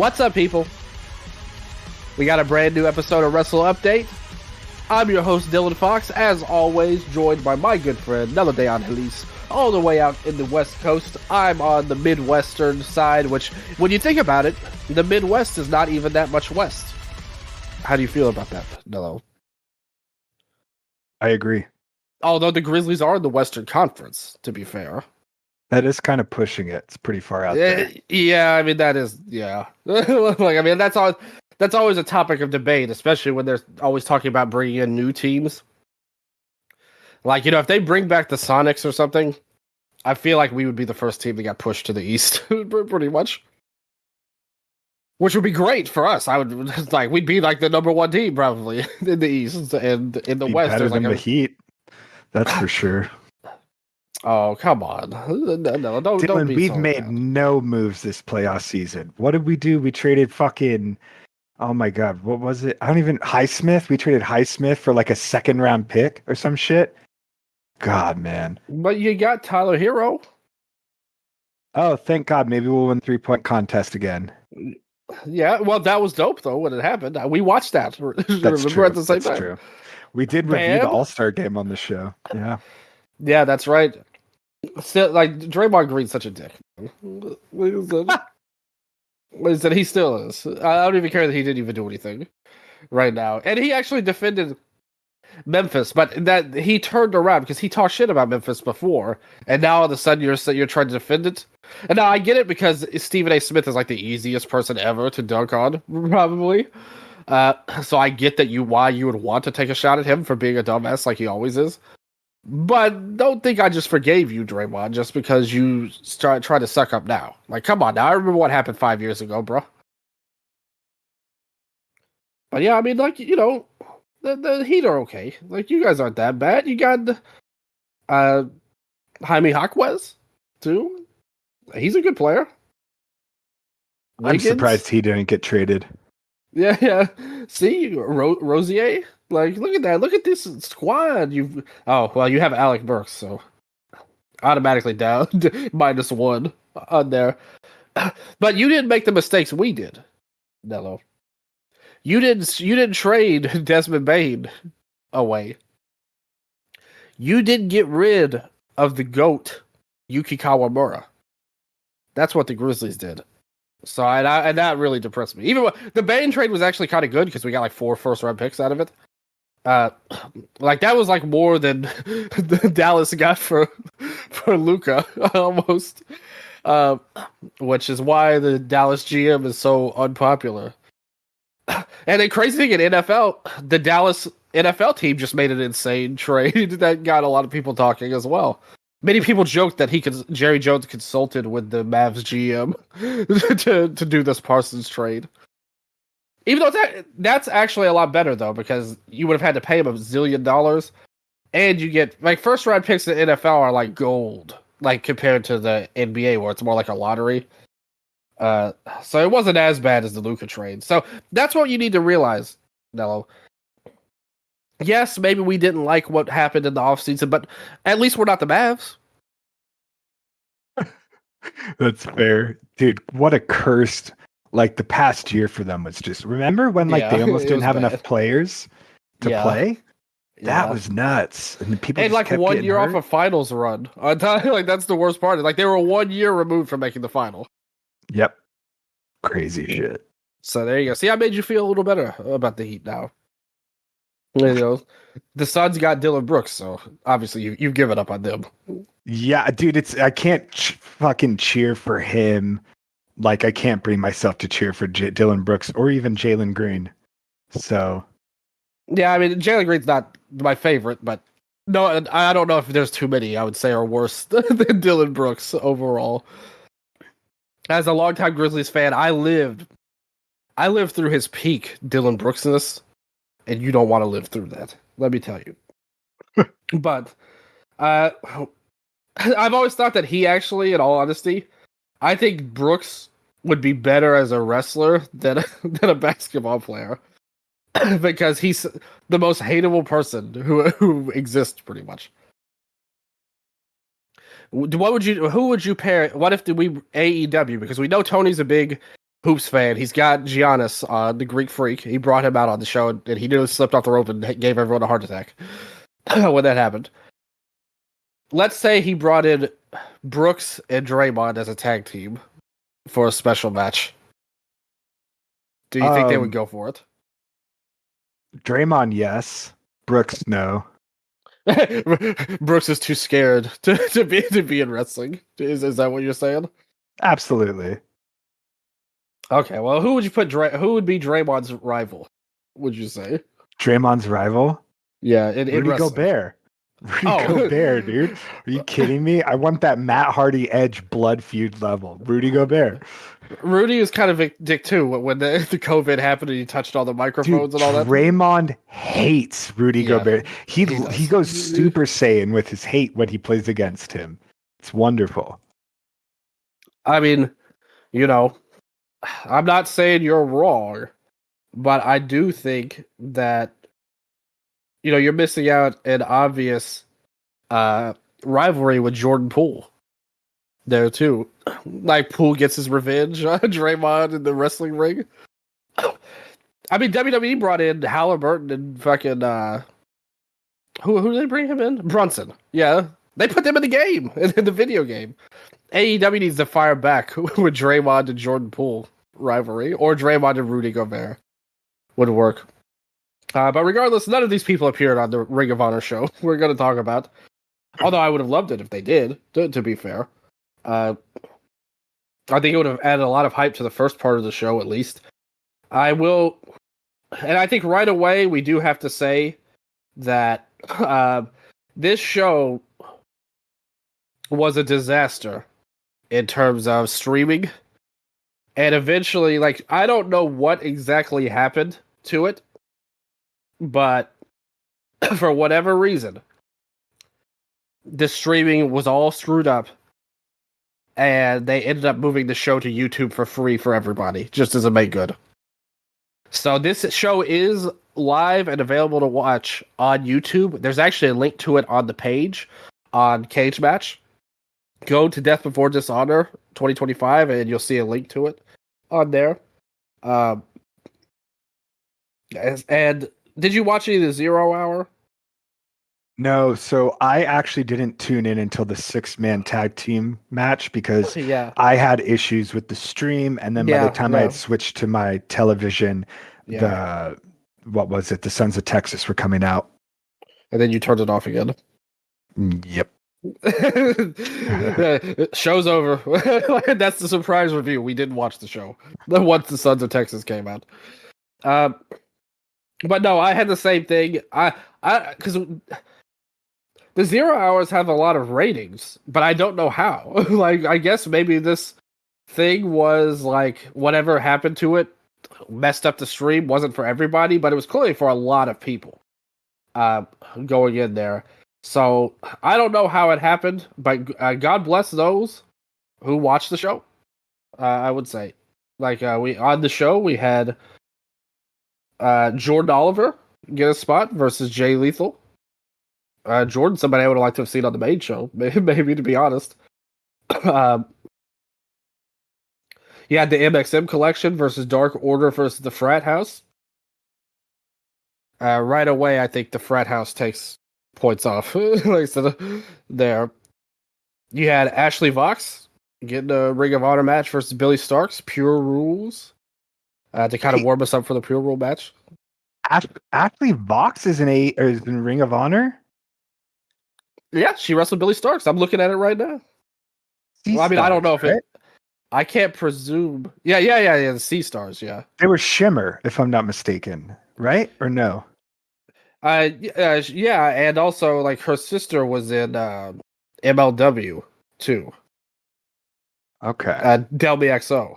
What's up, people? We got a brand new episode of Wrestle Update. I'm your host, Dylan Fox, as always, joined by my good friend, Nella De Angelis, all the way out in the West Coast. I'm on the Midwestern side, which, when you think about it, the Midwest is not even that much west. How do you feel about that, Nello? I agree. Although the Grizzlies are in the Western Conference, to be fair. That is kind of pushing it. It's pretty far out there. Yeah, I mean, that is, yeah. That's always a topic of debate, especially when they're always talking about bringing in new teams. Like, if they bring back the Sonics or something, I feel like we would be the first team that got pushed to the East, pretty much. Which would be great for us. We'd be like the number one team probably in the East, and in the West. Better than the Heat, that's for sure. Oh, come on. No, don't Dylan, be we've so made bad. no moves this playoff season. What did we do? We traded fucking, oh my God, what was it? Highsmith? We traded Highsmith for like a second round pick or some shit. God, man. But you got Tyler Hero. Oh, thank God. Maybe we'll win 3-point contest again. Yeah, well, that was dope, though, when it happened. We watched that. That's true. At the same That's time. true. We did review the All-Star game on the show. Yeah. Yeah, that's right. Still, like, Draymond Green's such a dick. He still is. I don't even care that he didn't even do anything right now. And he actually defended Memphis, but that he turned around because he talked shit about Memphis before, and now all of a sudden you're trying to defend it. And now I get it because Stephen A. Smith is like the easiest person ever to dunk on, probably. So I get that why you would want to take a shot at him for being a dumbass like he always is. But don't think I just forgave you, Draymond, just because you try to suck up now. Like, come on now. I remember what happened 5 years ago, bro. But yeah, I mean, like, the Heat are okay. Like, you guys aren't that bad. You got Jaime Jaquez, too. He's a good player. I'm surprised he didn't get traded. Yeah. See, Rosier? Like, look at that. Look at this squad. You have Alec Burks, so automatically down -1 on there. But you didn't make the mistakes we did, Nello. You didn't trade Desmond Bain away. You didn't get rid of the GOAT, Yuki Kawamura. That's what the Grizzlies did. So and that really depressed me. Even the Bain trade was actually kind of good because we got like 4 first-round picks out of it. Like that was like more than the Dallas got for Luka almost. Which is why the Dallas GM is so unpopular. And the crazy thing in NFL, the Dallas NFL team just made an insane trade that got a lot of people talking as well. Many people joked that Jerry Jones consulted with the Mavs GM to do this Parsons trade. Even though that's actually a lot better though, because you would have had to pay him $1 zillion, and you get like first round picks in the NFL are like gold, like compared to the NBA where it's more like a lottery. So it wasn't as bad as the Luka trade. So that's what you need to realize, Nello. Yes, maybe we didn't like what happened in the offseason, but at least we're not the Mavs. That's fair. Dude, what a cursed, like the past year for them was just, remember when they almost didn't have enough players to play? That was nuts. And people and like 1 year off a finals run. Like that's the worst part. Like they were 1 year removed from making the final. Yep. Crazy shit. So there you go. See, I made you feel a little better about the Heat now. The Suns got Dylan Brooks, so obviously you've given up on them. Yeah, dude, I can't fucking cheer for him. Like I can't bring myself to cheer for Dylan Brooks or even Jalen Green. So yeah, I mean Jalen Green's not my favorite, but no, I don't know if there's too many I would say are worse than Dylan Brooks overall. As a longtime Grizzlies fan, I lived through his peak Dylan Brooksness, and you don't want to live through that. Let me tell you. But I've always thought that he actually, in all honesty, I think Brooks would be better as a wrestler than a basketball player. Because he's the most hateable person who exists, pretty much. Who would you pair? What if we AEW? Because we know Tony's a big Hoops fan. He's got Giannis, the Greek Freak. He brought him out on the show, and he nearly slipped off the rope and gave everyone a heart attack when that happened. Let's say he brought in Brooks and Draymond as a tag team for a special match. Do you think they would go for it? Draymond, yes. Brooks, no. Brooks is too scared to be in wrestling. Is that what you're saying? Absolutely. Okay, well, who would you put? Who would be Draymond's rival? Would you say Draymond's rival? Yeah, in Rudy wrestling. Gobert. Rudy Gobert, dude. Are you kidding me? I want that Matt Hardy Edge blood feud level. Rudy Gobert. Rudy is kind of a dick too when the COVID happened and he touched all the microphones and all that. Draymond hates Rudy Gobert. He goes Super Saiyan with his hate when he plays against him. It's wonderful. I mean, I'm not saying you're wrong, but I do think that you're missing out an obvious rivalry with Jordan Poole there too. Like Poole gets his revenge on Draymond in the wrestling ring. I mean, WWE brought in Halliburton and fucking who did they bring him in? Brunson. Yeah, they put them in the game in the video game. AEW needs to fire back with Draymond and Jordan Poole rivalry, or Draymond and Rudy Gobert would work. But regardless, none of these people appeared on the Ring of Honor show we're going to talk about. Although I would have loved it if they did, to be fair. I think it would have added a lot of hype to the first part of the show, at least. I think right away we do have to say that this show was a disaster in terms of streaming. And eventually, I don't know what exactly happened to it, but for whatever reason, the streaming was all screwed up, and they ended up moving the show to YouTube for free for everybody, just as a make good. So this show is live and available to watch on YouTube. There's actually a link to it on the page on Cage Match. Go to Death Before Dishonor 2025, and you'll see a link to it on there. And did you watch any of the 0 Hour? No, so I actually didn't tune in until the 6-man tag team match because I had issues with the stream, and then by the time I had switched to my television, the Sons of Texas were coming out. And then you turned it off again. Yep. Show's over. That's the surprise review. We didn't watch the show once the Sons of Texas came out. But no, I had the same thing. Because the 0 Hours have a lot of ratings, but I don't know how. I guess maybe this thing was whatever happened to it messed up the stream. Wasn't for everybody, but it was clearly for a lot of people going in there. So I don't know how it happened, but God bless those who watched the show. I would say, we on the show we had Jordan Oliver get a spot versus Jay Lethal. Jordan, somebody I would have liked to have seen on the main show, maybe to be honest. You had the MXM collection versus Dark Order versus the Frat House. Right away, I think the Frat House takes points off. There. You had Ashley Vox getting a Ring of Honor match versus Billy Starks, Pure Rules, to kind of warm us up for the Pure Rule match. Ashley Vox is in Ring of Honor? Yeah, she wrestled Billy Starks. I'm looking at it right now. Well, I mean, I don't know if it. I can't presume. Yeah. The Sea Stars. Yeah, they were Shimmer, if I'm not mistaken, right? Or no? Yeah, and also her sister was in MLW too. Okay. Delby XO.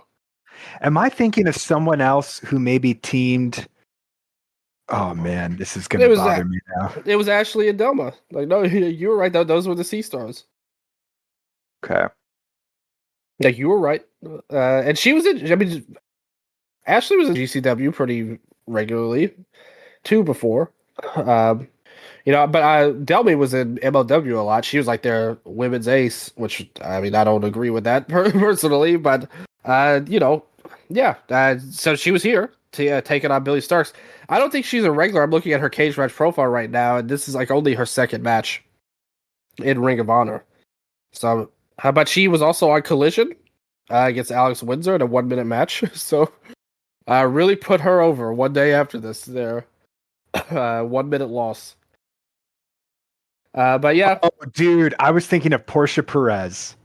Am I thinking of someone else who maybe teamed? Oh man, this is gonna bother me now. It was Ashley and Delma. No, you were right. Those were the Sea Stars. Okay. You were right. And she was in. I mean, Ashley was in GCW pretty regularly too before. But Delmy was in MLW a lot. She was their women's ace, which I mean I don't agree with that personally, but Yeah, so she was here to take it on Billy Starks. I don't think she's a regular. I'm looking at her cage match profile right now, and this is like only her second match in Ring of Honor. So, how about she was also on Collision against Alex Windsor in a 1 minute match. So, really put her over one day after this. There, 1 minute loss. But yeah. Oh, dude, I was thinking of Portia Perez.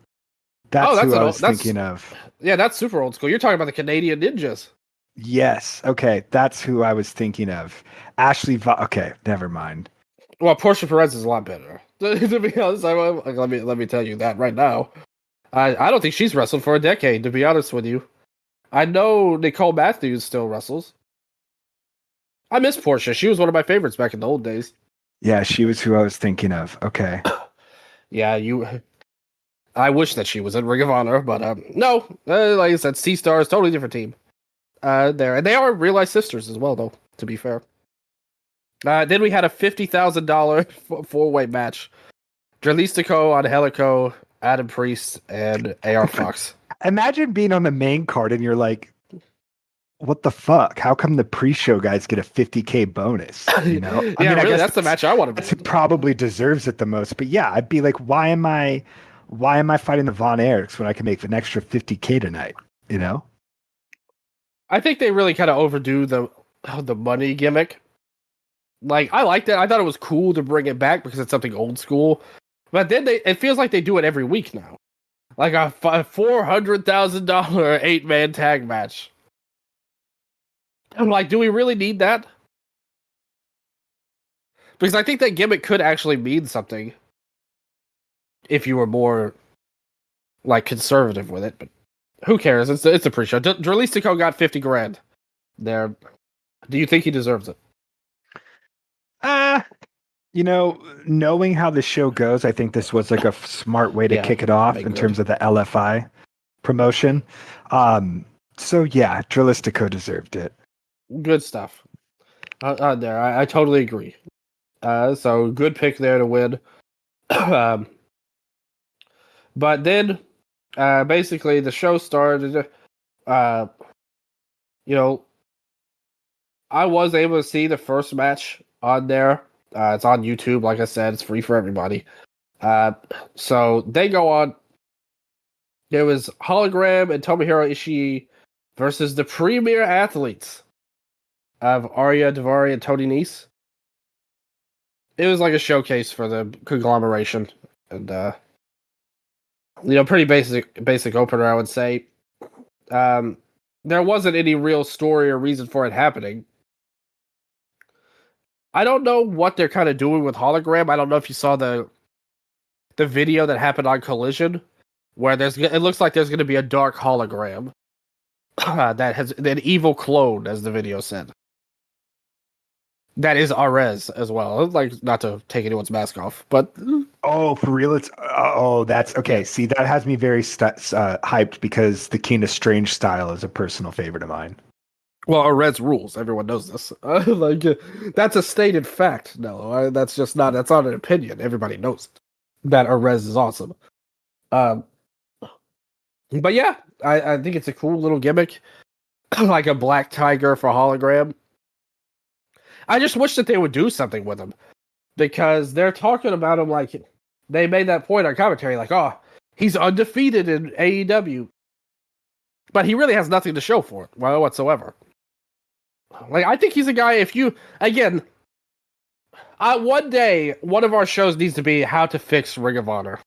That's who I was thinking of. Yeah, that's super old school. You're talking about the Canadian Ninjas. Yes. Okay, that's who I was thinking of. Okay, never mind. Well, Portia Perez is a lot better. To be honest, let me tell you that right now. I don't think she's wrestled for a decade. To be honest with you, I know Nicole Matthews still wrestles. I miss Portia. She was one of my favorites back in the old days. Yeah, she was who I was thinking of. Okay. Yeah, I wish that she was in Ring of Honor, but no. Like I said, Sea Stars, totally different team. There, and they are real life sisters as well, though. To be fair. Then we had a $50,000 four-way match. Dralistico on Helico, Adam Priest, and AR Fox. Imagine being on the main card and you're like, what the fuck? How come the pre-show guys get a 50K bonus? You know? Yeah, I mean, really, that's the match I want to be. That's who probably deserves it the most. But yeah, I'd be like, why am I fighting the Von Erichs when I can make an extra 50K tonight? You know? I think they really kind of overdo the money gimmick. Like, I liked it. I thought it was cool to bring it back because it's something old school. But then it feels like they do it every week now. Like a $400,000 8-man tag match. I'm like, do we really need that? Because I think that gimmick could actually mean something if you were more like conservative with it. But who cares? It's a pre-show. Dralistico got $50,000 there. Do you think he deserves it? You know, knowing how the show goes, I think this was like a smart way to kick it off in terms of the LFI promotion. So yeah, Dralistico deserved it. Good stuff. There, I totally agree. So good pick there to win. But then, basically, the show started. You know, I was able to see the first match on there. It's on YouTube, like I said. It's free for everybody. So they go on. There was Hologram and Tomohiro Ishii versus the premier athletes of Arya Daivari and Tony Nese. It was like a showcase for the conglomeration, and pretty basic opener, I would say. There wasn't any real story or reason for it happening. I don't know what they're kind of doing with Hologram. I don't know if you saw the video that happened on Collision, where it looks like there's going to be a dark hologram that has an evil clone, as the video said. That is Arez as well. Like, not to take anyone's mask off, but oh, for real, that's okay. See, that has me very hyped because the Kina Strange style is a personal favorite of mine. Well, Arez rules. Everyone knows this. That's a stated fact. No, that's not an opinion. Everybody knows that Arez is awesome. But yeah, I think it's a cool little gimmick, like a black tiger for hologram. I just wish that they would do something with him, because they're talking about him like they made that point on commentary, like, oh, he's undefeated in AEW, but he really has nothing to show for it whatsoever. Like, I think he's a guy. One day, one of our shows needs to be how to fix Ring of Honor,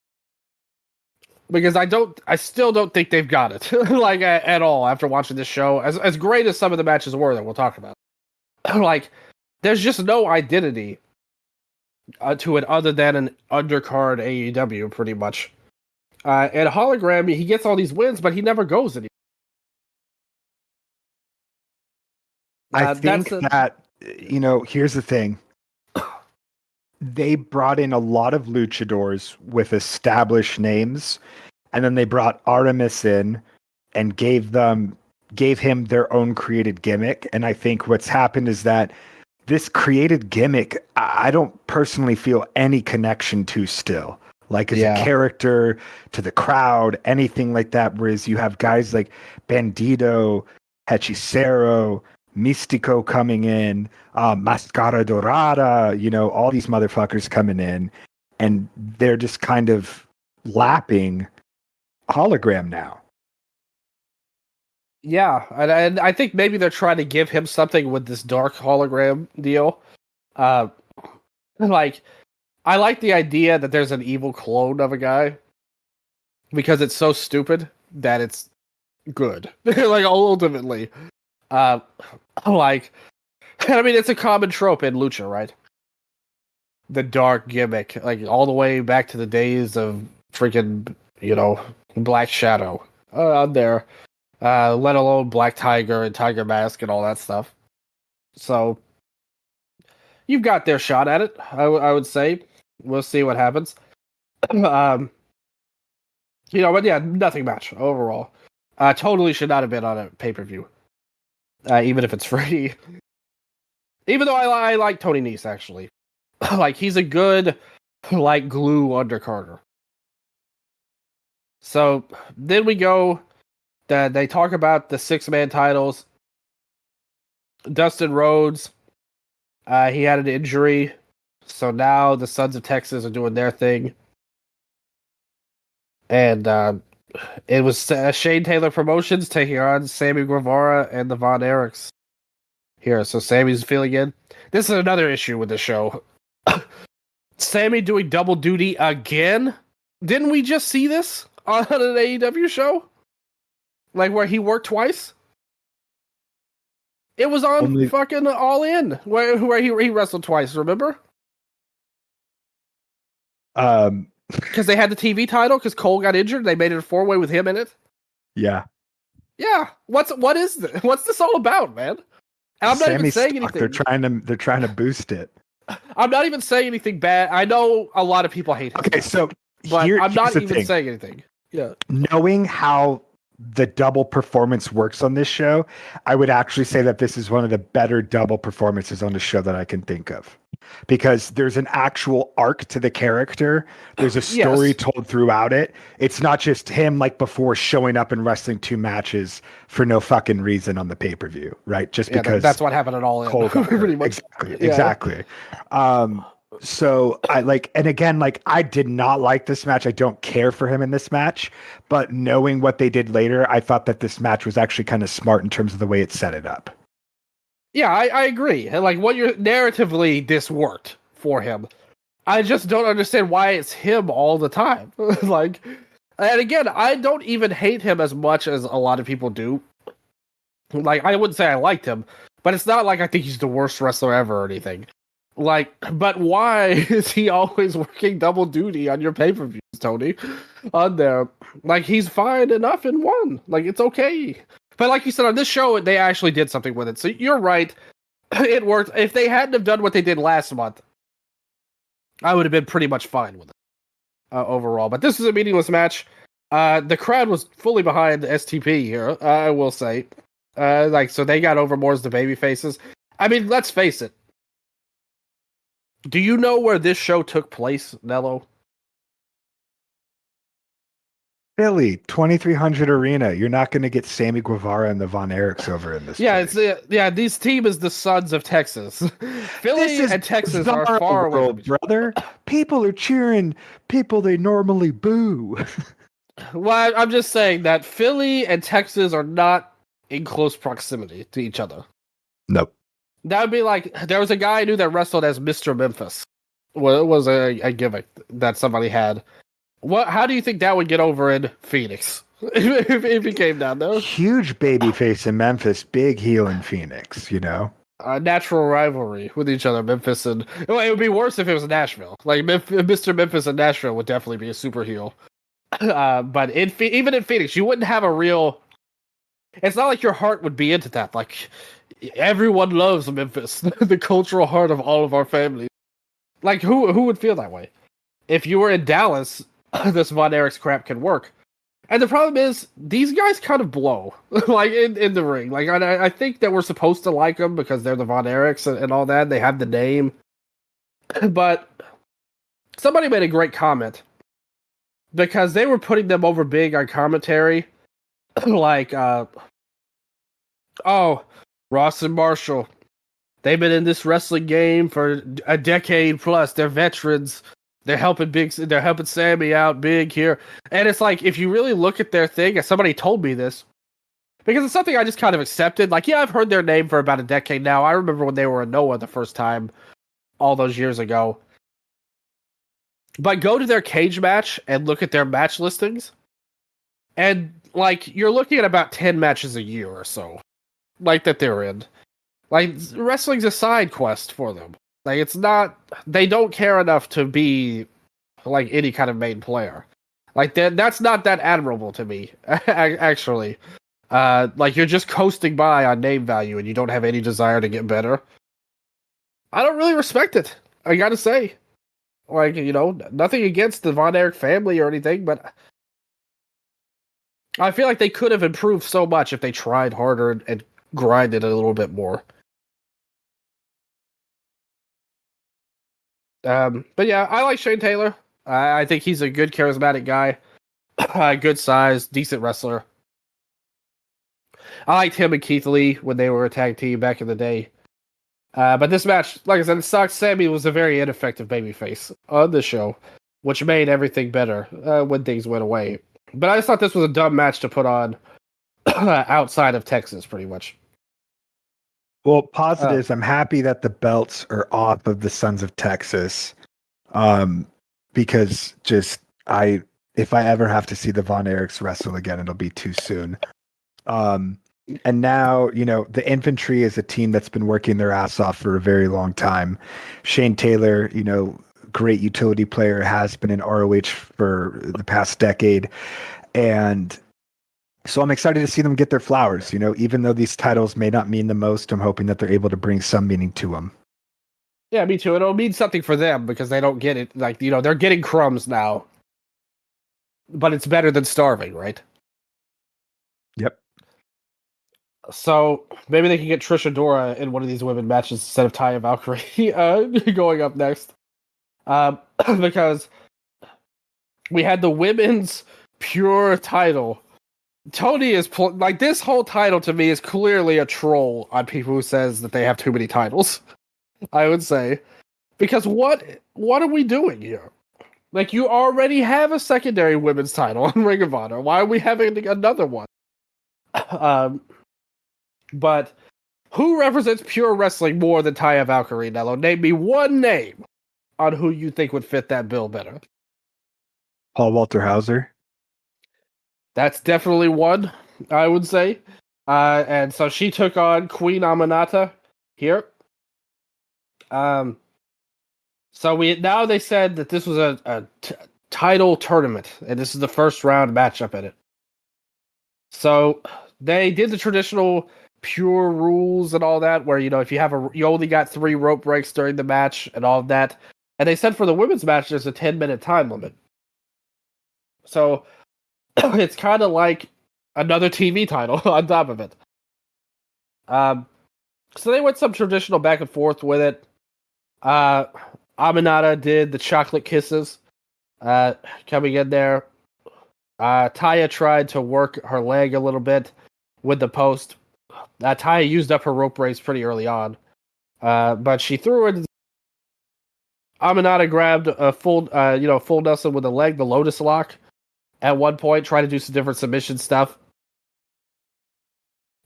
because I still don't think they've got it like at all after watching this show. As great as some of the matches were that we'll talk about, like, there's just no identity to it other than an undercard AEW, pretty much. And Hologram, he gets all these wins, but he never goes anywhere. I think that, here's the thing. They brought in a lot of luchadors with established names, and then they brought Artemis in and gave him their own created gimmick. And I think what's happened is that this created gimmick, I don't personally feel any connection to still. Like, as a character, to the crowd, anything like that. Whereas you have guys like Bandito, Hechicero, Mystico coming in, Mascara Dorada, all these motherfuckers coming in, and they're just kind of lapping Hologram now. Yeah, and I think maybe they're trying to give him something with this dark hologram deal. Like, I like the idea that there's an evil clone of a guy because it's so stupid that it's good. Like, ultimately. Like, I mean, it's a common trope in Lucha, right? The dark gimmick, like, all the way back to the days of freaking, Black Shadow on there. Let alone Black Tiger and Tiger Mask and all that stuff. So, you've got their shot at it, I would say. We'll see what happens. But yeah, nothing match overall. Totally should not have been on a pay-per-view. Even if it's free. Even though I like Tony Nese, actually. Like, he's a good, like, glue undercarder. So, then we go, they talk about the 6-man titles. Dustin Rhodes, he had an injury. So now the Sons of Texas are doing their thing. And it was Shane Taylor Promotions taking on Sammy Guevara and the Von Erichs here. So Sammy's feeling in. This is another issue with the show. Sammy doing double duty again? Didn't we just see this on an AEW show? Like, where he worked twice? It was on fucking All In, where he wrestled twice, remember? Because they had the TV title, because Cole got injured, they made it a 4-way with him in it. Yeah. Yeah. What is this? What's this all about, man? And I'm not even saying anything. They're trying to boost it. I'm not even saying anything bad. I know a lot of people hate him. Okay, so but I'm not even saying anything. Yeah. Knowing how the double performance works on this show, I would actually say that this is one of the better double performances on the show that I can think of. Because there's an actual arc to the character. There's a story told throughout it. It's not just him like before showing up and wrestling 2 matches for no fucking reason on the pay-per-view, right? Just because that's what happened at All In. Pretty much. Exactly. So I and again, I did not like this match. I don't care for him in this match, but knowing what they did later, I thought that this match was actually kind of smart in terms of the way it set it up. Yeah, I agree. Like, narratively, this worked for him. I just don't understand why it's him all the time. And again, I don't even hate him as much as a lot of people do. Like, I wouldn't say I liked him, but it's not like I think he's the worst wrestler ever or anything. But why is he always working double duty on your pay-per-views, Tony? On there. Like, he's fine enough in one. Like, it's okay. But like you said, on this show, they actually did something with it. So you're right. It worked. If they hadn't have done what they did last month, I would have been pretty much fine with it overall. But this is a meaningless match. The crowd was fully behind STP here, I will say. So they got over more as the baby faces. I mean, let's face it. Do you know where this show took place, Nello? Philly, 2300 Arena. You're not going to get Sammy Guevara and the Von Erichs over in this. Yeah, place. This team is the Sons of Texas. Philly and Texas are far away, brother. People are cheering people they normally boo. Well, I'm just saying that Philly and Texas are not in close proximity to each other. Nope. That would be like, there was a guy I knew that wrestled as Mr. Memphis. Well, it was a gimmick that somebody had. How do you think that would get over in Phoenix if he came down there? Huge babyface in Memphis, big heel in Phoenix. A natural rivalry with each other, Memphis and it would be worse if it was Nashville. Like Mr. Memphis and Nashville would definitely be a super heel. But even in Phoenix, you wouldn't have a real. It's not like your heart would be into that. Like, everyone loves Memphis, the cultural heart of all of our families. Like, who would feel that way? If you were in Dallas, this Von Erichs crap can work. And the problem is, these guys kind of blow, like, in the ring. Like, I think that we're supposed to like them because they're the Von Erichs and all that. They have the name. But somebody made a great comment. Because they were putting them over big on commentary. Like, Oh, Ross and Marshall. They've been in this wrestling game for a decade plus. They're veterans. They're helping They're helping Sammy out big here. And it's like, if you really look at their thing, and somebody told me this, because it's something I just kind of accepted. Like, yeah, I've heard their name for about a decade now. I remember when they were in Noah the first time, all those years ago. But go to their cage match and look at their match listings, and like, you're looking at about 10 matches a year or so, like, that they're in. Like, wrestling's a side quest for them. Like, it's not, they don't care enough to be like any kind of main player. Like, that's not that admirable to me, actually. Like, you're just coasting by on name value and you don't have any desire to get better. I don't really respect it, I gotta say. Like, nothing against the Von Erich family or anything, but I feel like they could have improved so much if they tried harder and grinded a little bit more. But yeah, I like Shane Taylor. I think he's a good, charismatic guy, good size, decent wrestler. I liked him and Keith Lee when they were a tag team back in the day. But this match, like I said, it sucks. Sammy was a very ineffective babyface on the show, which made everything better when things went away. But I just thought this was a dumb match to put on outside of Texas, pretty much. Well, positives. I'm happy that the belts are off of the Sons of Texas, because if I ever have to see the Von Erichs wrestle again, it'll be too soon. And now, the infantry is a team that's been working their ass off for a very long time. Shane Taylor, great utility player, has been in ROH for the past decade, and so I'm excited to see them get their flowers. Even though these titles may not mean the most, I'm hoping that they're able to bring some meaning to them. Yeah, me too. It'll mean something for them because they don't get it. Like, they're getting crumbs now, but it's better than starving, right? Yep. So maybe they can get Trish Adora in one of these women matches instead of Taya Valkyrie going up next. Because we had the women's pure title. Tony is like, this whole title to me is clearly a troll on people who says that they have too many titles. I would say, because what are we doing here? Like, you already have a secondary women's title on Ring of Honor. Why are we having another one? But who represents pure wrestling more than Taya Valkyrie, Nello? Name me one name on who you think would fit that bill better. Paul Walter Hauser. That's definitely one, I would say. And so she took on Queen Aminata here. So they said that this was a title tournament, and this is the first round matchup in it. So they did the traditional pure rules and all that, where if you only got 3 rope breaks during the match and all of that. And they said for the women's match there's a 10-minute time limit. So it's kind of like another TV title on top of it. So they went some traditional back and forth with it. Aminata did the chocolate kisses coming in there. Taya tried to work her leg a little bit with the post. Taya used up her rope race pretty early on, but she threw it. Aminata grabbed a full Nelson with a leg, the Lotus Lock, at one point, trying to do some different submission stuff.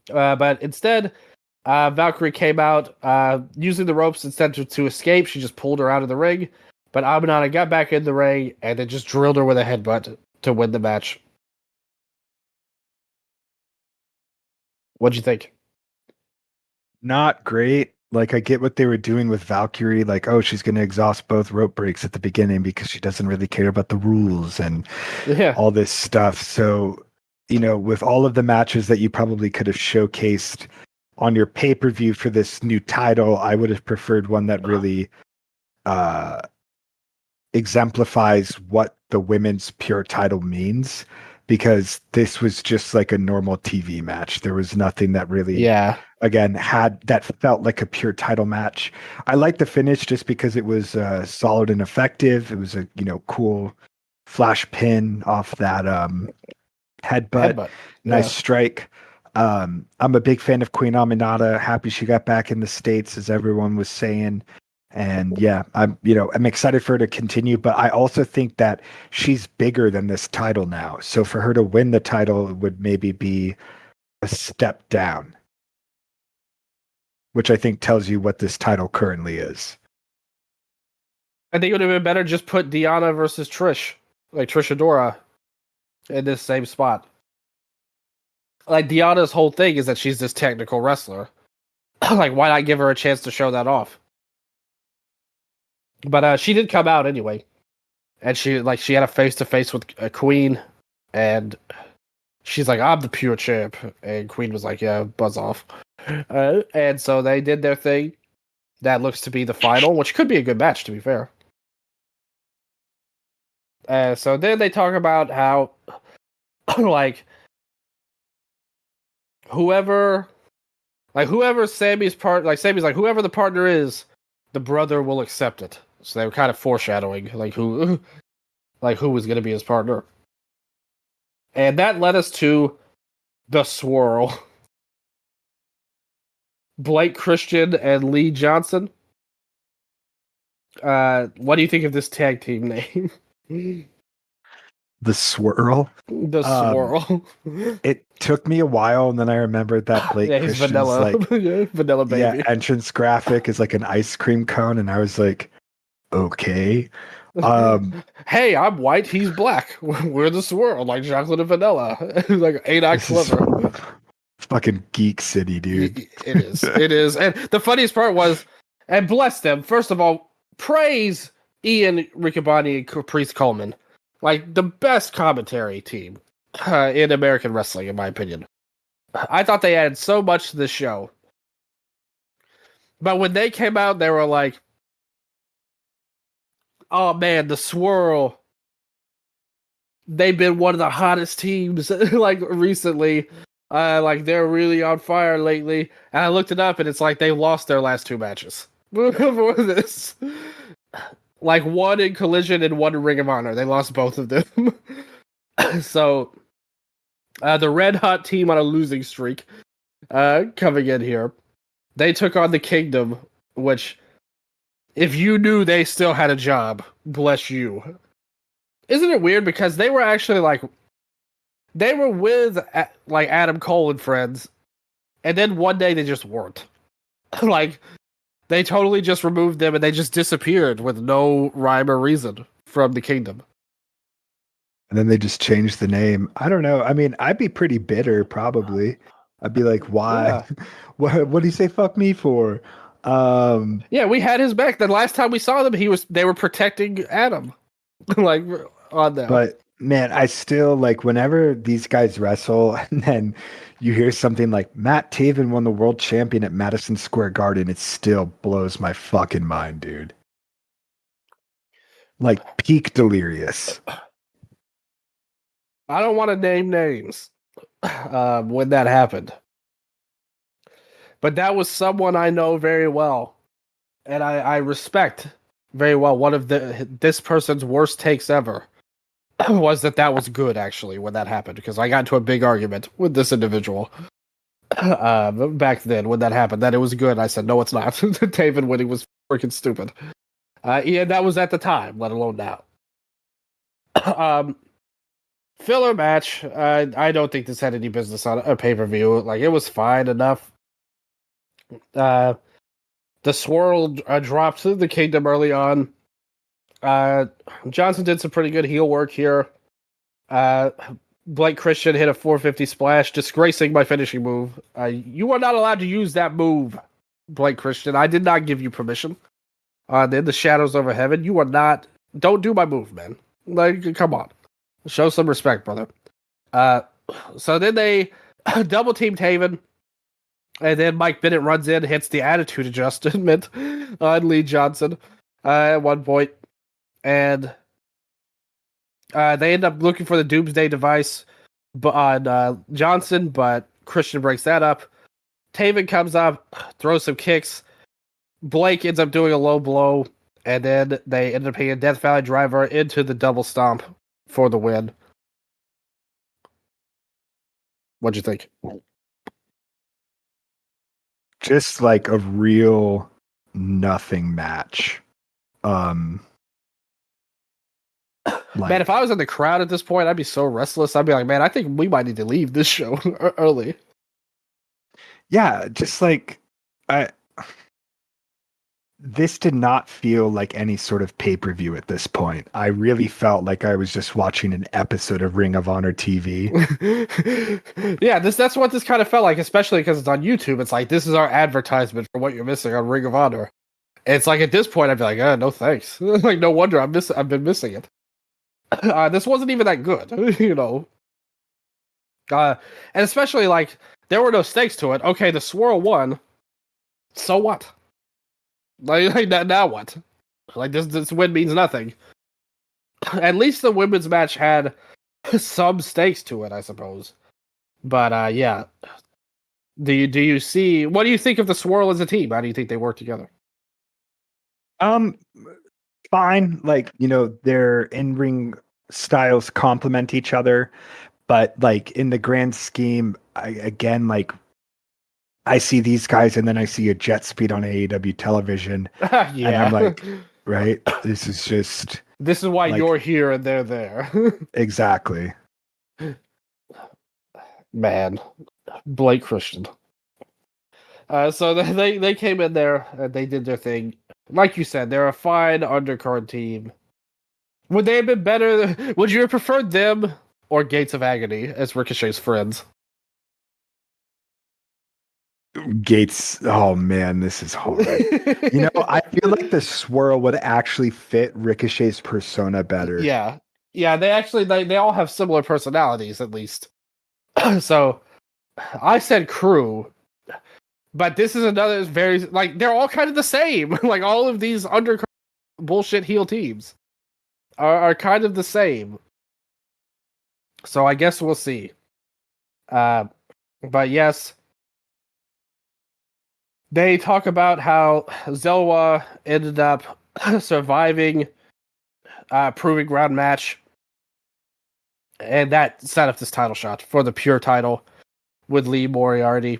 But instead, Valkyrie came out using the ropes instead to escape. She just pulled her out of the ring. But Aminata got back in the ring and then just drilled her with a headbutt to win the match. What'd you think? Not great. Like, I get what they were doing with Valkyrie. Like, oh, she's going to exhaust both rope breaks at the beginning because she doesn't really care about the rules and all this stuff. So, with all of the matches that you probably could have showcased on your pay-per-view for this new title, I would have preferred one that really exemplifies what the women's pure title means, because this was just like a normal TV match. There was nothing that really, again, that felt like a pure title match. I like the finish just because it was solid and effective. It was a cool flash pin off that headbutt. Nice strike. I'm a big fan of Queen Aminata. Happy she got back in the States, as everyone was saying. And yeah, I'm excited for her to continue, but I also think that she's bigger than this title now. So for her to win the title would maybe be a step down, which I think tells you what this title currently is. I think it would have been better just put Deanna versus Trish, like Trish Adora, in this same spot. Like Deanna's whole thing is that she's this technical wrestler. Like, why not give her a chance to show that off? But she did come out anyway, and she had a face to face with Queen, and she's like, "I'm the pure champ," and Queen was like, "Yeah, buzz off." And so they did their thing. That looks to be the final, which could be a good match, to be fair. So then they talk about how, like, whoever Sammy's Sammy's like, whoever the partner is, the brother will accept it. So they were kind of foreshadowing, like, who was going to be his partner. And that led us to the swirl. Blake Christian and Lee Johnson. What do you think of this tag team name? The swirl. The swirl. It took me a while, and then I remembered that Blake Yeah, he's Christian's vanilla, like vanilla baby. entrance graphic is like an ice cream cone, and I was like, okay. Hey, I'm white, he's black. We're the swirl, like chocolate and vanilla. Like, ain't I clever? Fucking geek city, dude. It is. It is. And the funniest part was, and bless them, first of all, praise Ian Riccaboni and Caprice Coleman. Like, the best commentary team in American wrestling, in my opinion. I thought they added so much to the show. But when they came out, they were like, oh man, the swirl. They've been one of the hottest teams like recently. Like, they're really on fire lately. And I looked it up, and it's like they lost their last 2 matches for this. Like, one in Collision and one in Ring of Honor. They lost both of them. So, the Red Hot team on a losing streak coming in here. They took on the Kingdom, which, if you knew they still had a job, bless you. Isn't it weird? Because they were actually like, they were with like Adam Cole and friends, and then one day they just weren't. Like, they totally just removed them and they just disappeared with no rhyme or reason from the Kingdom. And then they just changed the name. I don't know. I mean, I'd be pretty bitter, probably. I'd be like, why? Yeah. What do you say fuck me for? Yeah, we had his back. The last time we saw them, they were protecting Adam. Like, on them. But man, I still like whenever these guys wrestle and then you hear something like Matt Taven won the world champion at Madison Square Garden, it still blows my fucking mind, dude. Like, peak delirious. I don't want to name names when that happened. But that was someone I know very well. And I respect very well. One of this person's worst takes ever was that was good, actually, when that happened. Because I got into a big argument with this individual back then when that happened. That it was good. I said, no, it's not. Taven winning was freaking stupid. Yeah, that was at the time, let alone now. Filler match. I don't think this had any business on a pay-per-view. Like, it was fine enough. The swirl dropped to the Kingdom early on. Johnson did some pretty good heel work here. Blake Christian hit a 450 splash, disgracing my finishing move. You are not allowed to use that move, Blake Christian. I did not give you permission. In the shadows over heaven, you are not. Don't do my move, man. Like, come on, show some respect, brother. So then they double team Taven. And then Mike Bennett runs in, hits the attitude adjustment on Lee Johnson at one point. And they end up looking for the Doomsday device on Johnson, but Christian breaks that up. Taven comes up, throws some kicks. Blake ends up doing a low blow, and then they end up hitting a Death Valley driver into the double stomp for the win. What'd you think? just like a real nothing match. Man, if I was in the crowd at this point, I'd be so restless. I'd be like, man, I think we might need to leave this show early. Yeah, just like I this did not feel like any sort of pay-per-view at this point. I really felt like I was just watching an episode of Ring of Honor TV. Yeah, that's what this kind of felt like, especially because it's on YouTube. It's like, this is our advertisement for what you're missing on Ring of Honor. And it's like, at this point, I'd be like, no thanks. Like, no wonder I've been missing it. This wasn't even that good, you know. And especially, like, there were no stakes to it. Okay, the swirl won. So what? Like now what? Like this win means nothing. At least the women's match had some stakes to it, I suppose. But yeah. Do you see, what do you think of the swirl as a team? How do you think they work together? Fine. Like, you know, their in-ring styles complement each other, but like in the grand scheme, I see these guys and then I see a jet speed on AEW television. Yeah. And I'm like, right? This is why like, you're here and they're there. Exactly. Man. Blake Christian. So they came in there and they did their thing. Like you said, they're a fine undercard team. Would they have been better? Would you have preferred them or Gates of Agony as Ricochet's friends? Gates, oh man, this is hard. You know, I feel like the swirl would actually fit Ricochet's persona better. Yeah. Yeah, they all have similar personalities, at least. So I said crew, but this is another very, like, they're all kind of the same. Like, all of these undercard bullshit heel teams are kind of the same. So I guess we'll see. But yes, they talk about how Zelwa ended up surviving a proving ground match, and that set up this title shot for the pure title with Lee Moriarty.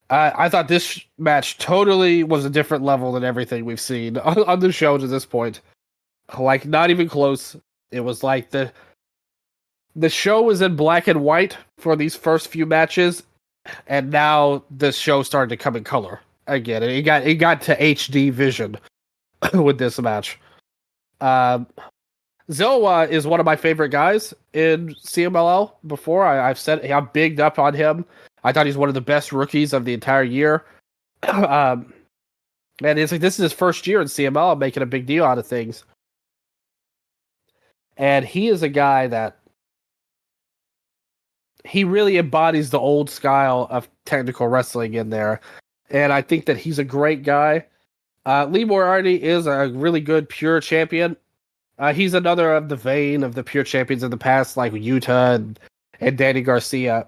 I thought this match totally was a different level than everything we've seen on the show to this point. Like, not even close. It was like the show was in black and white for these first few matches, and now the show started to come in color again. It got to HD vision with this match. Zoa is one of my favorite guys in CMLL. Before I've said I'm bigged up on him. I thought he's one of the best rookies of the entire year. And it's like, this is his first year in CMLL, making a big deal out of things. And he is a guy that he really embodies the old style of technical wrestling in there. And I think that he's a great guy. Lee Moriarty is a really good pure champion. He's another of the vein of the pure champions of the past, like Yuta and Danny Garcia.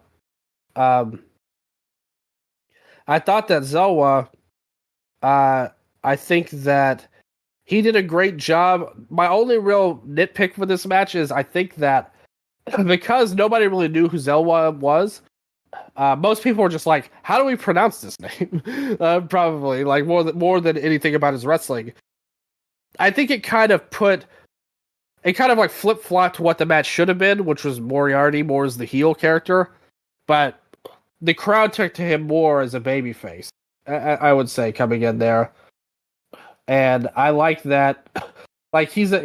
I thought that Zoa, I think that he did a great job. My only real nitpick for this match is I think that because nobody really knew who Zelwa was, most people were just like, how do we pronounce this name? Probably, like, more than anything about his wrestling. I think it kind of like flip-flopped what the match should have been, which was Moriarty more as the heel character, but the crowd took to him more as a babyface, I would say, coming in there. And I like that. Like, and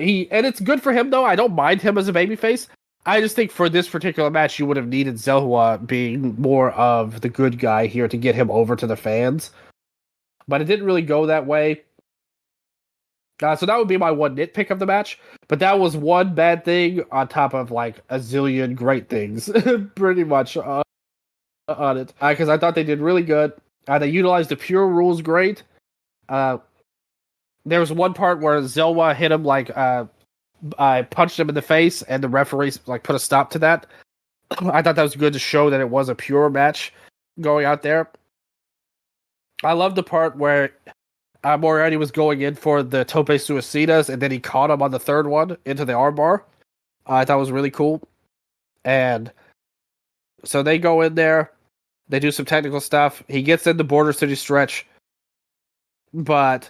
it's good for him, though. I don't mind him as a babyface. I just think for this particular match, you would have needed Zelwa being more of the good guy here to get him over to the fans. But it didn't really go that way. So that would be my one nitpick of the match. But that was one bad thing on top of, like, a zillion great things, pretty much, on it. Because I thought they did really good. They utilized the pure rules great. There was one part where Zelwa hit him, like, I punched him in the face, and the referees, like, put a stop to that. I thought that was good to show that it was a pure match going out there. I love the part where Moriarty was going in for the tope suicidas, and then he caught him on the third one into the armbar. I thought it was really cool. And so they go in there. They do some technical stuff. He gets in the Border City stretch, but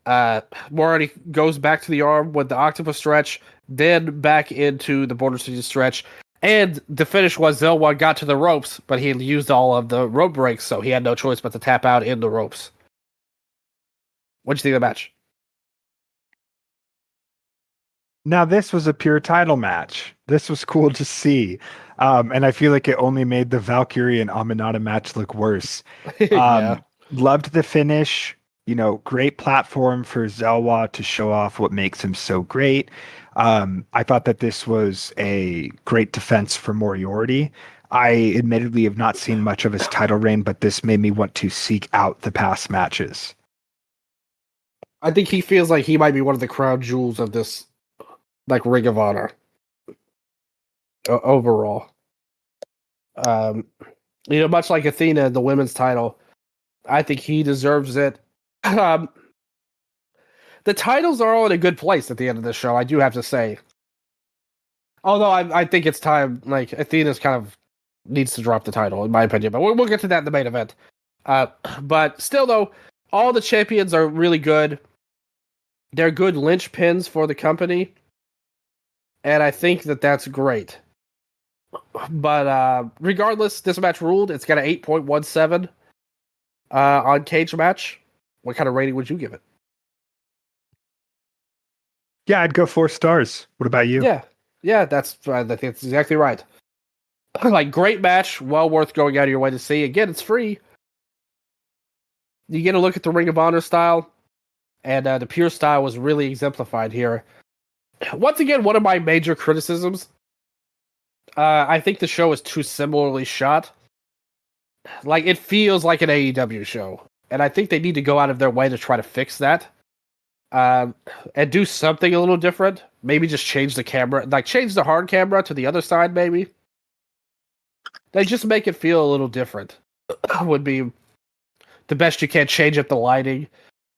Morality goes back to the arm with the octopus stretch, then back into the Border City stretch. And the finish was Zelwa got to the ropes, but he used all of the rope breaks, so he had no choice but to tap out in the ropes. What'd you think of the match? Now, this was a pure title match. This was cool to see. And I feel like it only made the Valkyrie and Aminata match look worse. Yeah. Loved the finish. Great platform for Zelwa to show off what makes him so great. I thought that this was a great defense for Moriarty. I admittedly have not seen much of his title reign, but this made me want to seek out the past matches. I think he feels like he might be one of the crown jewels of this, like, Ring of Honor overall. Much like Athena, the women's title, I think he deserves it. The titles are all in a good place at the end of the show, I do have to say. Although I think it's time, like, Athena's kind of needs to drop the title, in my opinion. But we'll get to that in the main event. But still, though, all the champions are really good. They're good linchpins for the company. And I think that that's great. But regardless, this match ruled. It's got an 8.17 on Cage Match. What kind of rating would you give it? Yeah, I'd go 4 stars. What about you? Yeah, I think that's exactly right. Like, great match, well worth going out of your way to see. Again, it's free. You get a look at the Ring of Honor style, and the pure style was really exemplified here. Once again, one of my major criticisms, I think the show is too similarly shot. Like, it feels like an AEW show, and I think they need to go out of their way to try to fix that. And do something a little different. Maybe just change the camera, like change the hard camera to the other side, maybe. They just make it feel a little different. Would be the best you can. Change up the lighting,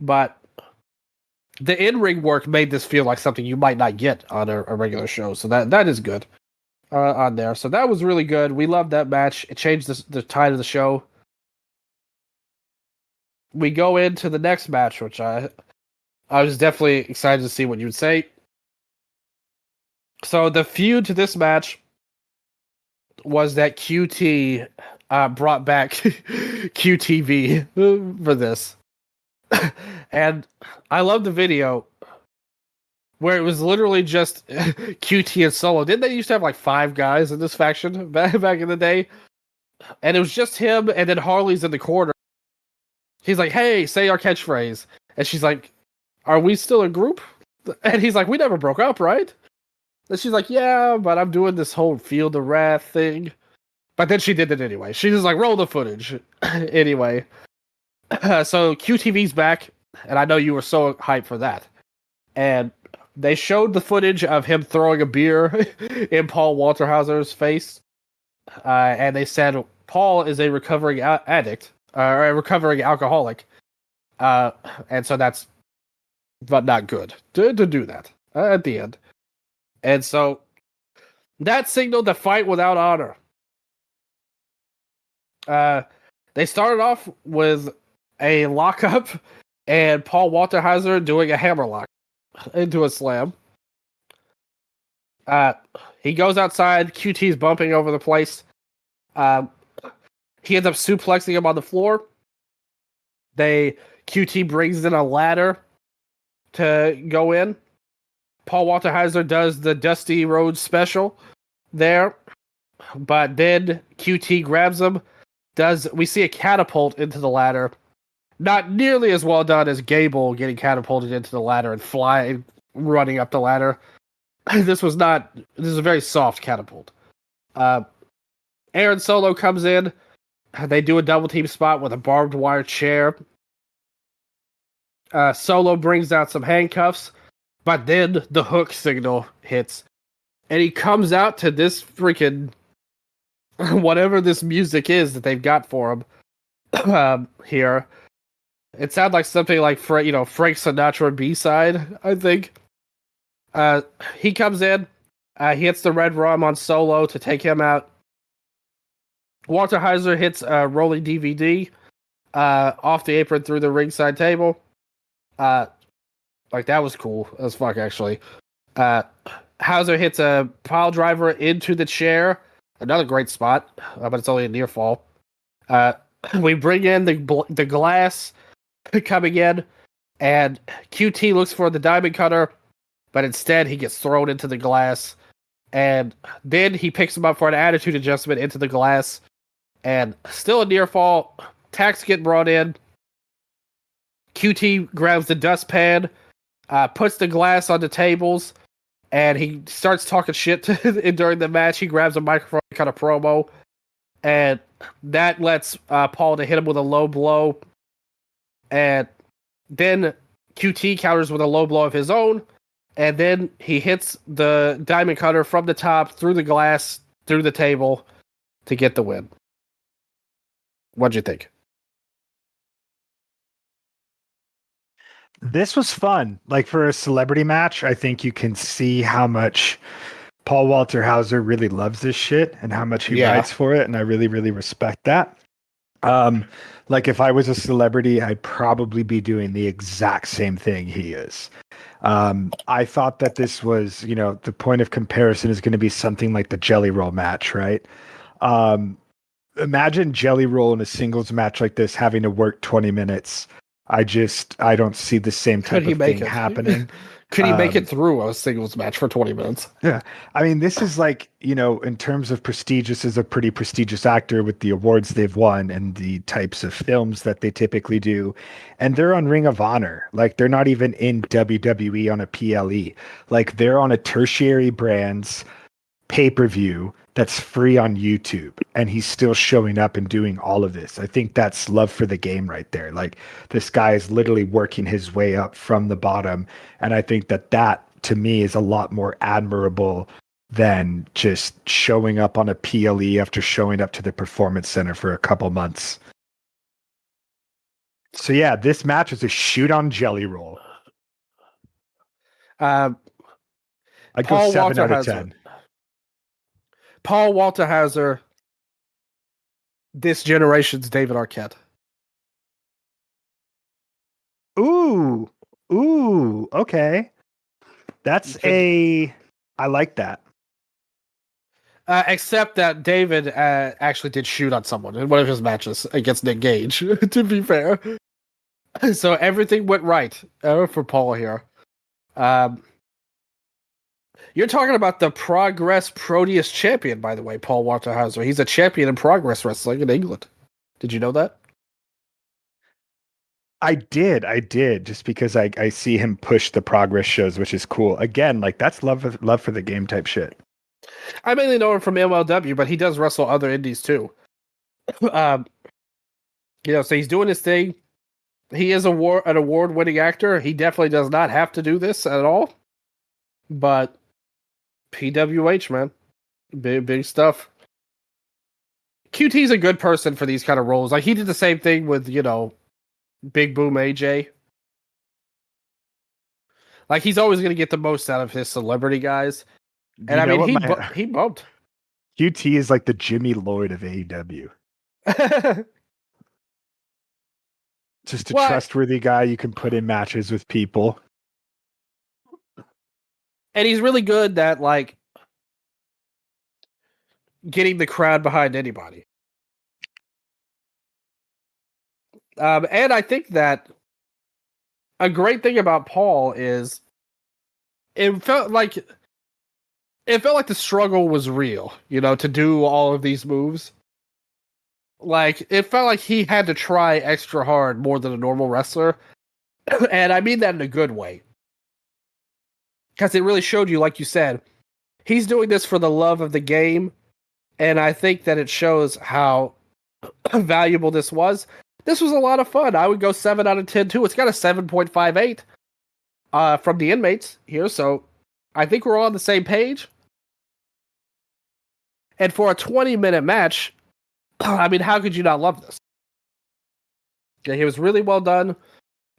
but the in-ring work made this feel like something you might not get on a regular show. So that is good on there. So that was really good. We loved that match. It changed the tide of the show. We go into the next match, which I was definitely excited to see what you would say. So the feud to this match was that QT brought back QTV for this. And I love the video where it was literally just QT and Solo. Didn't they used to have like 5 guys in this faction back in the day? And it was just him, and then Harley's in the corner. He's like, hey, say our catchphrase. And she's like, are we still a group? And he's like, we never broke up, right? And she's like, yeah, but I'm doing this whole Field of Wrath thing. But then she did it anyway. She just like, roll the footage. Anyway. So QTV's back, and I know you were so hyped for that. And they showed the footage of him throwing a beer in Paul Walterhauser's face. And they said Paul is a recovering addict, or a recovering alcoholic. And so that's but not good to do that at the end. And so that signaled the fight without honor. They started off with a lockup and Paul Walterhauser doing a hammerlock into a slam. He goes outside. QT's bumping over the place. He ends up suplexing him on the floor. QT brings in a ladder to go in. Paul Walterhauser does the Dusty Rhodes special there, but then QT grabs him. We see a catapult into the ladder. Not nearly as well done as Gable getting catapulted into the ladder and running up the ladder. This is a very soft catapult. Aaron Solo comes in. They do a double team spot with a barbed wire chair. Solo brings out some handcuffs, but then the hook signal hits. And he comes out to this freaking whatever this music is that they've got for him here. It sounds like something like Frank Sinatra B-side, I think. He comes in, he hits the red rum on Solo to take him out. Walter Heiser hits a rolling DVD off the apron through the ringside table. Like that was cool as fuck, actually. Hauser hits a pile driver into the chair. Another great spot, but it's only a near fall. We bring in the glass coming in, and QT looks for the diamond cutter, but instead he gets thrown into the glass. And then he picks him up for an attitude adjustment into the glass. And still a near fall. Tacks get brought in. QT grabs the dustpan, puts the glass on the tables, and he starts talking shit during the match. He grabs a microphone, kind of promo, and that lets Paul to hit him with a low blow. And then QT counters with a low blow of his own, and then he hits the diamond cutter from the top, through the glass, through the table, to get the win. What'd you think? This was fun. Like for a celebrity match, I think you can see how much Paul Walter Hauser really loves this shit and how much he rides for it, and I really, really respect that. Like if I was a celebrity, I'd probably be doing the exact same thing he is. I thought that this was, the point of comparison is going to be something like the Jelly Roll match, right? Imagine Jelly Roll in a singles match like this having to work 20 minutes. I don't see the same type of thing happening. Could he make it through a singles match for 20 minutes? Yeah. I mean, this is like, in terms of prestige, this is a pretty prestigious actor with the awards they've won and the types of films that they typically do. And they're on Ring of Honor. Like, they're not even in WWE on a PLE. Like, they're on a tertiary brand's pay-per-view that's free on YouTube, and he's still showing up and doing all of this. I think that's love for the game right there. Like, this guy is literally working his way up from the bottom, and I think that to me is a lot more admirable than just showing up on a PLE after showing up to the Performance Center for a couple months. So yeah, this match was a shoot on Jelly Roll. I'd go 7 out of 10. Paul Walter Hauser, this generation's David Arquette. Ooh, okay. I like that. Except that David actually did shoot on someone in one of his matches against Nick Gage, to be fair. So everything went right for Paul here. You're talking about the Progress Proteus champion, by the way, Paul Walter Hauser. He's a champion in Progress Wrestling in England. Did you know that? I did, just because I see him push the Progress shows, which is cool. Again, like that's love for the game type shit. I mainly know him from MLW, but he does wrestle other indies too. So he's doing his thing. He is an award-winning actor. He definitely does not have to do this at all. But PWH, man. Big stuff. QT's a good person for these kind of roles. Like, he did the same thing with, Big Boom AJ. Like, he's always going to get the most out of his celebrity guys. And I mean, he bumped. QT is like the Jimmy Lloyd of AEW. Just a trustworthy guy you can put in matches with people. And he's really good at, like, getting the crowd behind anybody. And I think that a great thing about Paul is it felt like the struggle was real, to do all of these moves. Like, it felt like he had to try extra hard more than a normal wrestler. And I mean that in a good way. Because it really showed you, like you said, he's doing this for the love of the game. And I think that it shows how valuable this was. This was a lot of fun. I would go 7 out of 10 too. It's got a 7.58 from the inmates here. So I think we're all on the same page. And for a 20-minute match, I mean, how could you not love this? Yeah, he was really well done.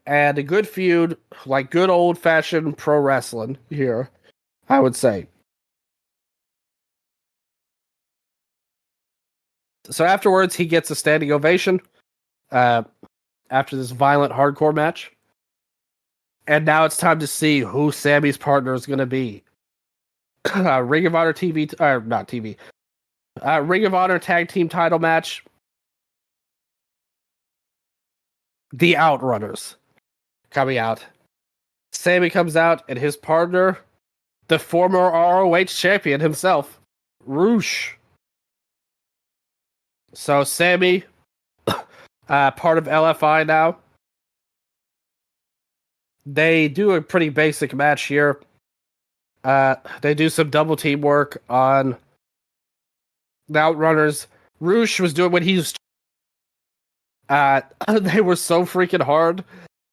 And a good feud, like good old-fashioned pro wrestling here, I would say. So afterwards, he gets a standing ovation after this violent hardcore match. And now it's time to see who Sammy's partner is going to be. Ring of Honor TV, or not TV, Ring of Honor Tag Team title match. The Outrunners coming out. Sammy comes out, and his partner, the former ROH champion himself, Roosh. So Sammy, part of LFI now. They do a pretty basic match here. They do some double team work on the Outrunners. Roosh was doing what he was. They were so freaking hard.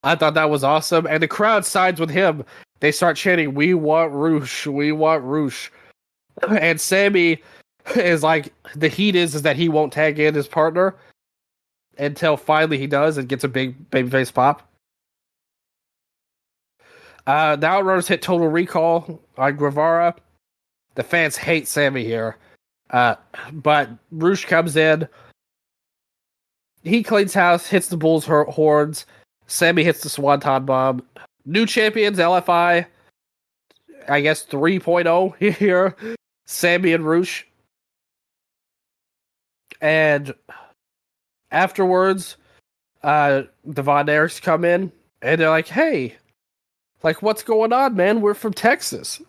I thought that was awesome. And the crowd sides with him. They start chanting, "We want Roosh. We want Roosh." And Sammy is like, the heat is that he won't tag in his partner until finally he does and gets a big babyface pop. The Outrunners hit Total Recall on Guevara. The fans hate Sammy here. But Roosh comes in. He cleans house, hits the Bulls' horns. Sammy hits the Swanton Bomb. New champions, LFI. I guess 3.0 here. Sammy and Roosh. And afterwards, the Von Erichs come in. And they're like, "Hey, like, what's going on, man? We're from Texas."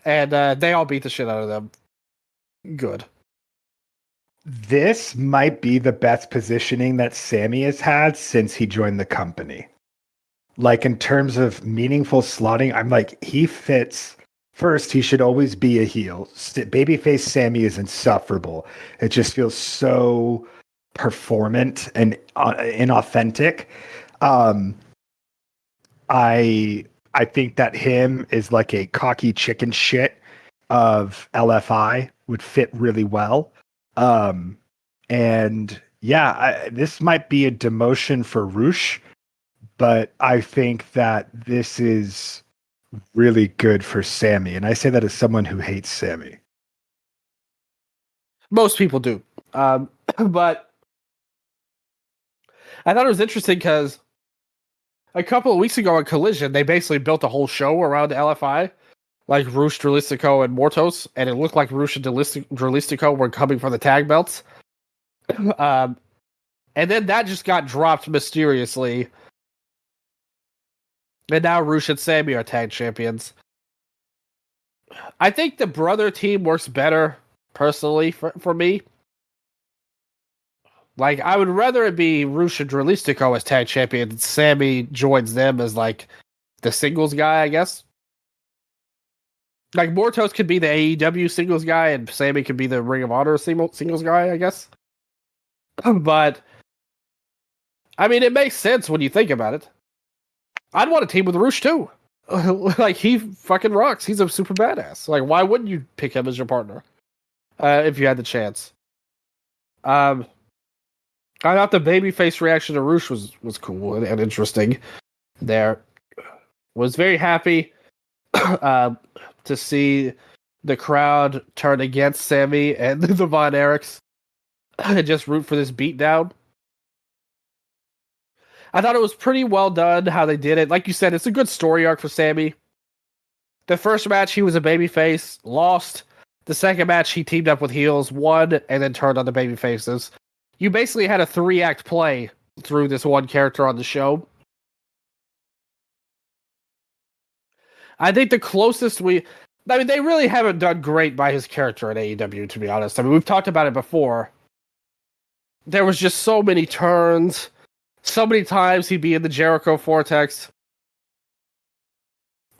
And they all beat the shit out of them. Good. This might be the best positioning that Sammy has had since he joined the company. Like, in terms of meaningful slotting, I'm like, he fits. First, he should always be a heel. Babyface Sammy is insufferable. It just feels so performant and inauthentic. I think that him is like a cocky chicken shit of LFI would fit really well. And yeah, this might be a demotion for Roosh, but I think that this is really good for Sammy. And I say that as someone who hates Sammy. Most people do. But I thought it was interesting because a couple of weeks ago on Collision, they basically built a whole show around LFI, like Roosh, Dralistico, and Mortos, and it looked like Roosh and Dralistico were coming for the tag belts. And then that just got dropped mysteriously. And now Roosh and Sammy are tag champions. I think the brother team works better, personally, for me. Like, I would rather it be Roosh and Dralistico as tag champions. Sammy joins them as, like, the singles guy, I guess. Like, Mortos could be the AEW singles guy, and Sammy could be the Ring of Honor singles guy, I guess. But, I mean, it makes sense when you think about it. I'd want a team with Roosh, too. Like, he fucking rocks. He's a super badass. Like, why wouldn't you pick him as your partner? If you had the chance. I thought the babyface reaction to Roosh was cool and interesting. There, was very happy to see the crowd turn against Sammy and the Von Erichs and just root for this beatdown. I thought it was pretty well done how they did it. Like you said, it's a good story arc for Sammy. The first match, he was a babyface, lost. The second match, he teamed up with heels, won, and then turned on the babyfaces. You basically had a 3-act play through this one character on the show. I think the closest they really haven't done great by his character at AEW, to be honest. I mean, we've talked about it before. There was just so many turns. So many times he'd be in the Jericho Vortex.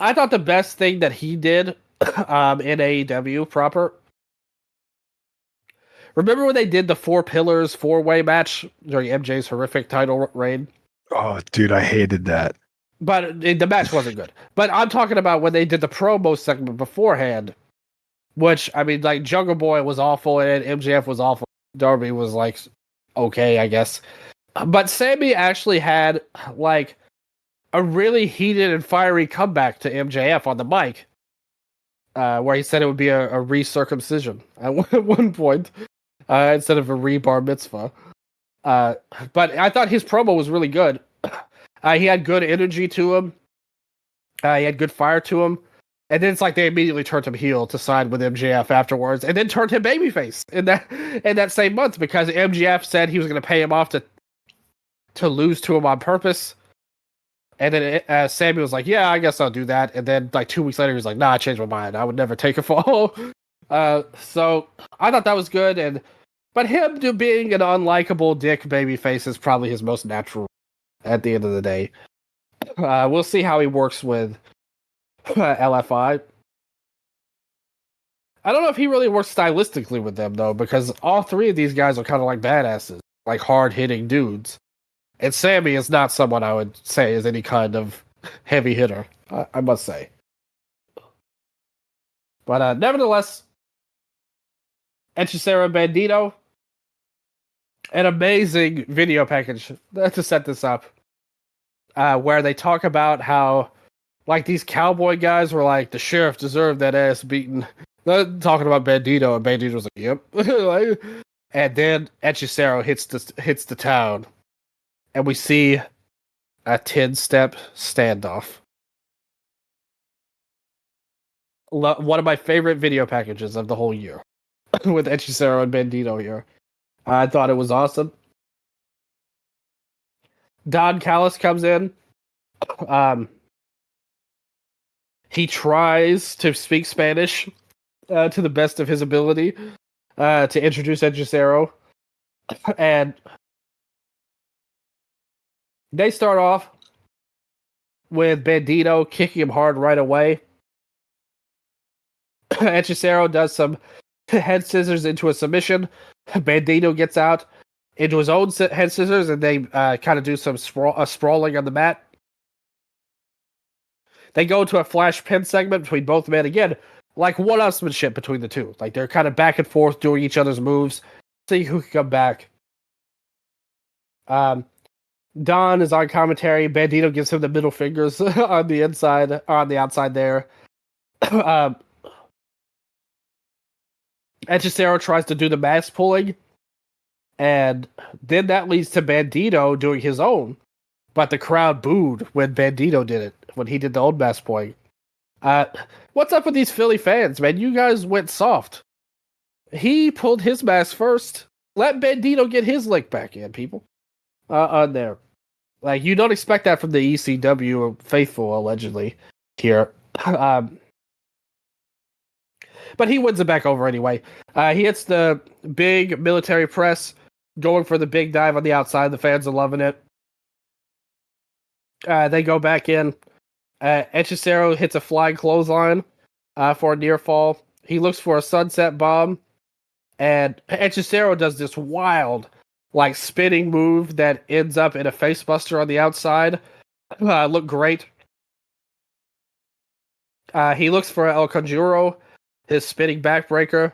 I thought the best thing that he did in AEW proper. Remember when they did the 4 Pillars 4-way match during MJ's horrific title reign? Oh, dude, I hated that. But the match wasn't good. But I'm talking about when they did the promo segment beforehand, which, I mean, like, Jungle Boy was awful and MJF was awful. Darby was, like, okay, I guess. But Sammy actually had, like, a really heated and fiery comeback to MJF on the mic, where he said it would be a recircumcision at one point. instead of a rebar mitzvah. But I thought his promo was really good. He had good energy to him. He had good fire to him. And then it's like they immediately turned him heel to side with MJF afterwards, and then turned him babyface in that same month because MJF said he was going to pay him off to lose to him on purpose. And then Sammy was like, "Yeah, I guess I'll do that." And then like 2 weeks later, he was like, "Nah, I changed my mind. I would never take a fall." So I thought that was good, but him being an unlikable dick babyface is probably his most natural. At the end of the day, we'll see how he works with LFI. I don't know if he really works stylistically with them though, because all three of these guys are kind of like badasses, like hard-hitting dudes. And Sammy is not someone I would say is any kind of heavy hitter, I must say. But nevertheless, Hechicero Bandito, an amazing video package to set this up, where they talk about how like these cowboy guys were like, the sheriff deserved that ass beaten. They're talking about Bandito, and Bandito was like, "Yep." Like, and then Hechicero hits the town, and we see a 10-step standoff. One of my favorite video packages of the whole year, with Hechicero and Bandito here. I thought it was awesome. Don Callis comes in. He tries to speak Spanish to the best of his ability to introduce Hechicero. And they start off with Bandito kicking him hard right away. Hechicero does some head scissors into a submission. Bandito gets out into his own head scissors, and they kind of do some sprawling on the mat. They go to a flash pin segment between both men again, like one-upsmanship between the two. Like they're kind of back and forth doing each other's moves, see who can come back. Don is on commentary. Bandito gives him the middle fingers on the inside, or on the outside there. Hechicero tries to do the mask pulling, and then that leads to Bandito doing his own. But the crowd booed when Bandito did it, when he did the old mask pulling. What's up with these Philly fans, man? You guys went soft. He pulled his mask first. Let Bandito get his lick back in, people. On there. Like, you don't expect that from the ECW faithful, allegedly, here. But he wins it back over anyway. He hits the big military press, going for the big dive on the outside. The fans are loving it. They go back in. Hechicero hits a flying clothesline for a near fall. He looks for a sunset bomb. And Hechicero does this wild, like, spinning move that ends up in a facebuster on the outside. Looked great. He looks for El Conjuro, his spinning backbreaker.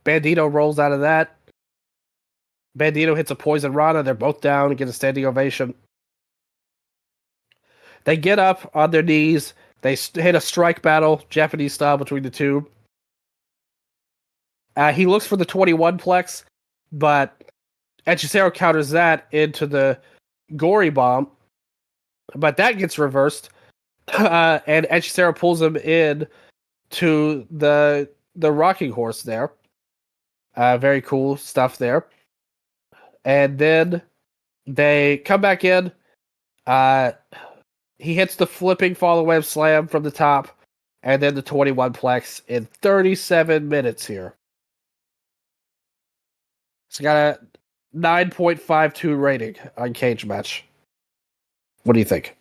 Bandito rolls out of that. Bandito hits a poison rana. They're both down and get a standing ovation. They get up on their knees. They hit a strike battle, Japanese style, between the two. He looks for the 21 plex, but Hechicero counters that into the gory bomb. But that gets reversed. And Hechicero pulls him in to the rocking horse there. Very cool stuff there. And then they come back in. He hits the flipping fall away slam from the top, and then the 21 plex in 37 minutes here. It's got a 9.52 rating on Cage Match. What do you think?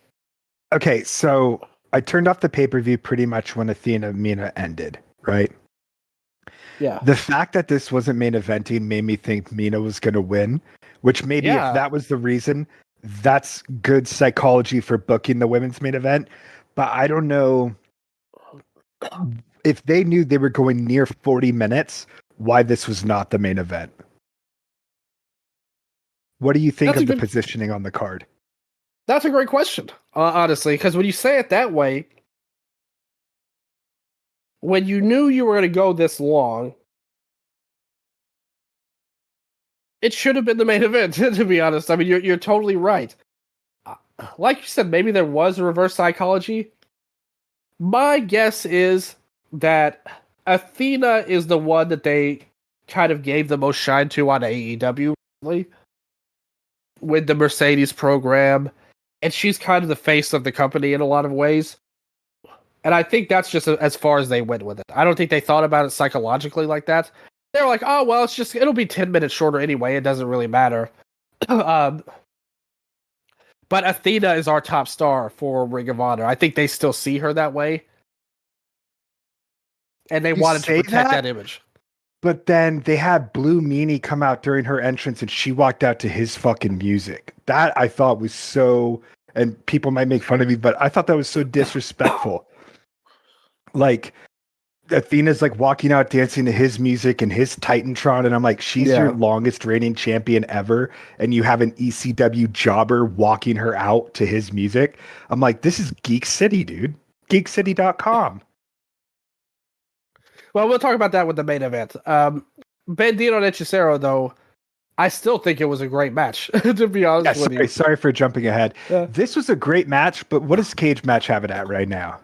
Okay, so I turned off the pay-per-view pretty much when Athena Mina ended, right? Yeah. The fact that this wasn't main eventing made me think Mina was going to win, which maybe if that was the reason, that's good psychology for booking the women's main event. But I don't know if they knew they were going near 40 minutes, why this was not the main event. What do you think of the positioning on the card? That's a great question, honestly, because when you say it that way, when you knew you were going to go this long, it should have been the main event, to be honest. I mean, you're totally right. Like you said, maybe there was a reverse psychology. My guess is that Athena is the one that they kind of gave the most shine to on AEW, really, with the Mercedes program, and she's kind of the face of the company in a lot of ways. And I think that's just as far as they went with it. I don't think they thought about it psychologically like that. They were like, "Oh well, it'll be 10 minutes shorter anyway. It doesn't really matter." um, but Athena is our top star for Ring of Honor. I think they still see her that way, and they wanted to protect that image. But then they had Blue Meanie come out during her entrance and she walked out to his fucking music. That I thought was so, and people might make fun of me, but I thought that was so disrespectful. Like, Athena's like walking out dancing to his music and his Titantron, and I'm like, she's your longest reigning champion ever, and you have an ECW jobber walking her out to his music. I'm like, this is Geek City, dude. GeekCity.com. Well, we'll talk about that with the main event. Bandito and Hechicero, though, I still think it was a great match, to be honest with you. Sorry for jumping ahead. This was a great match, but what does Cage Match have it at right now?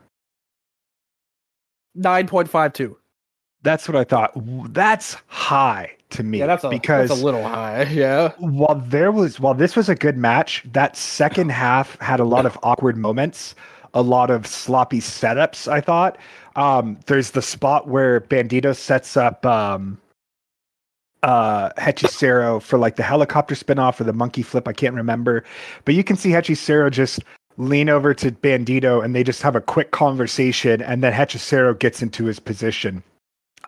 9.52. That's what I thought. That's high to me. Yeah, that's a little high. Yeah. While this was a good match, that second half had a lot of awkward moments, a lot of sloppy setups, I thought. There's the spot where Bandito sets up Hechicero for like the helicopter spinoff or the monkey flip. I can't remember, but you can see Hechicero just lean over to Bandito and they just have a quick conversation, and then Hechicero gets into his position.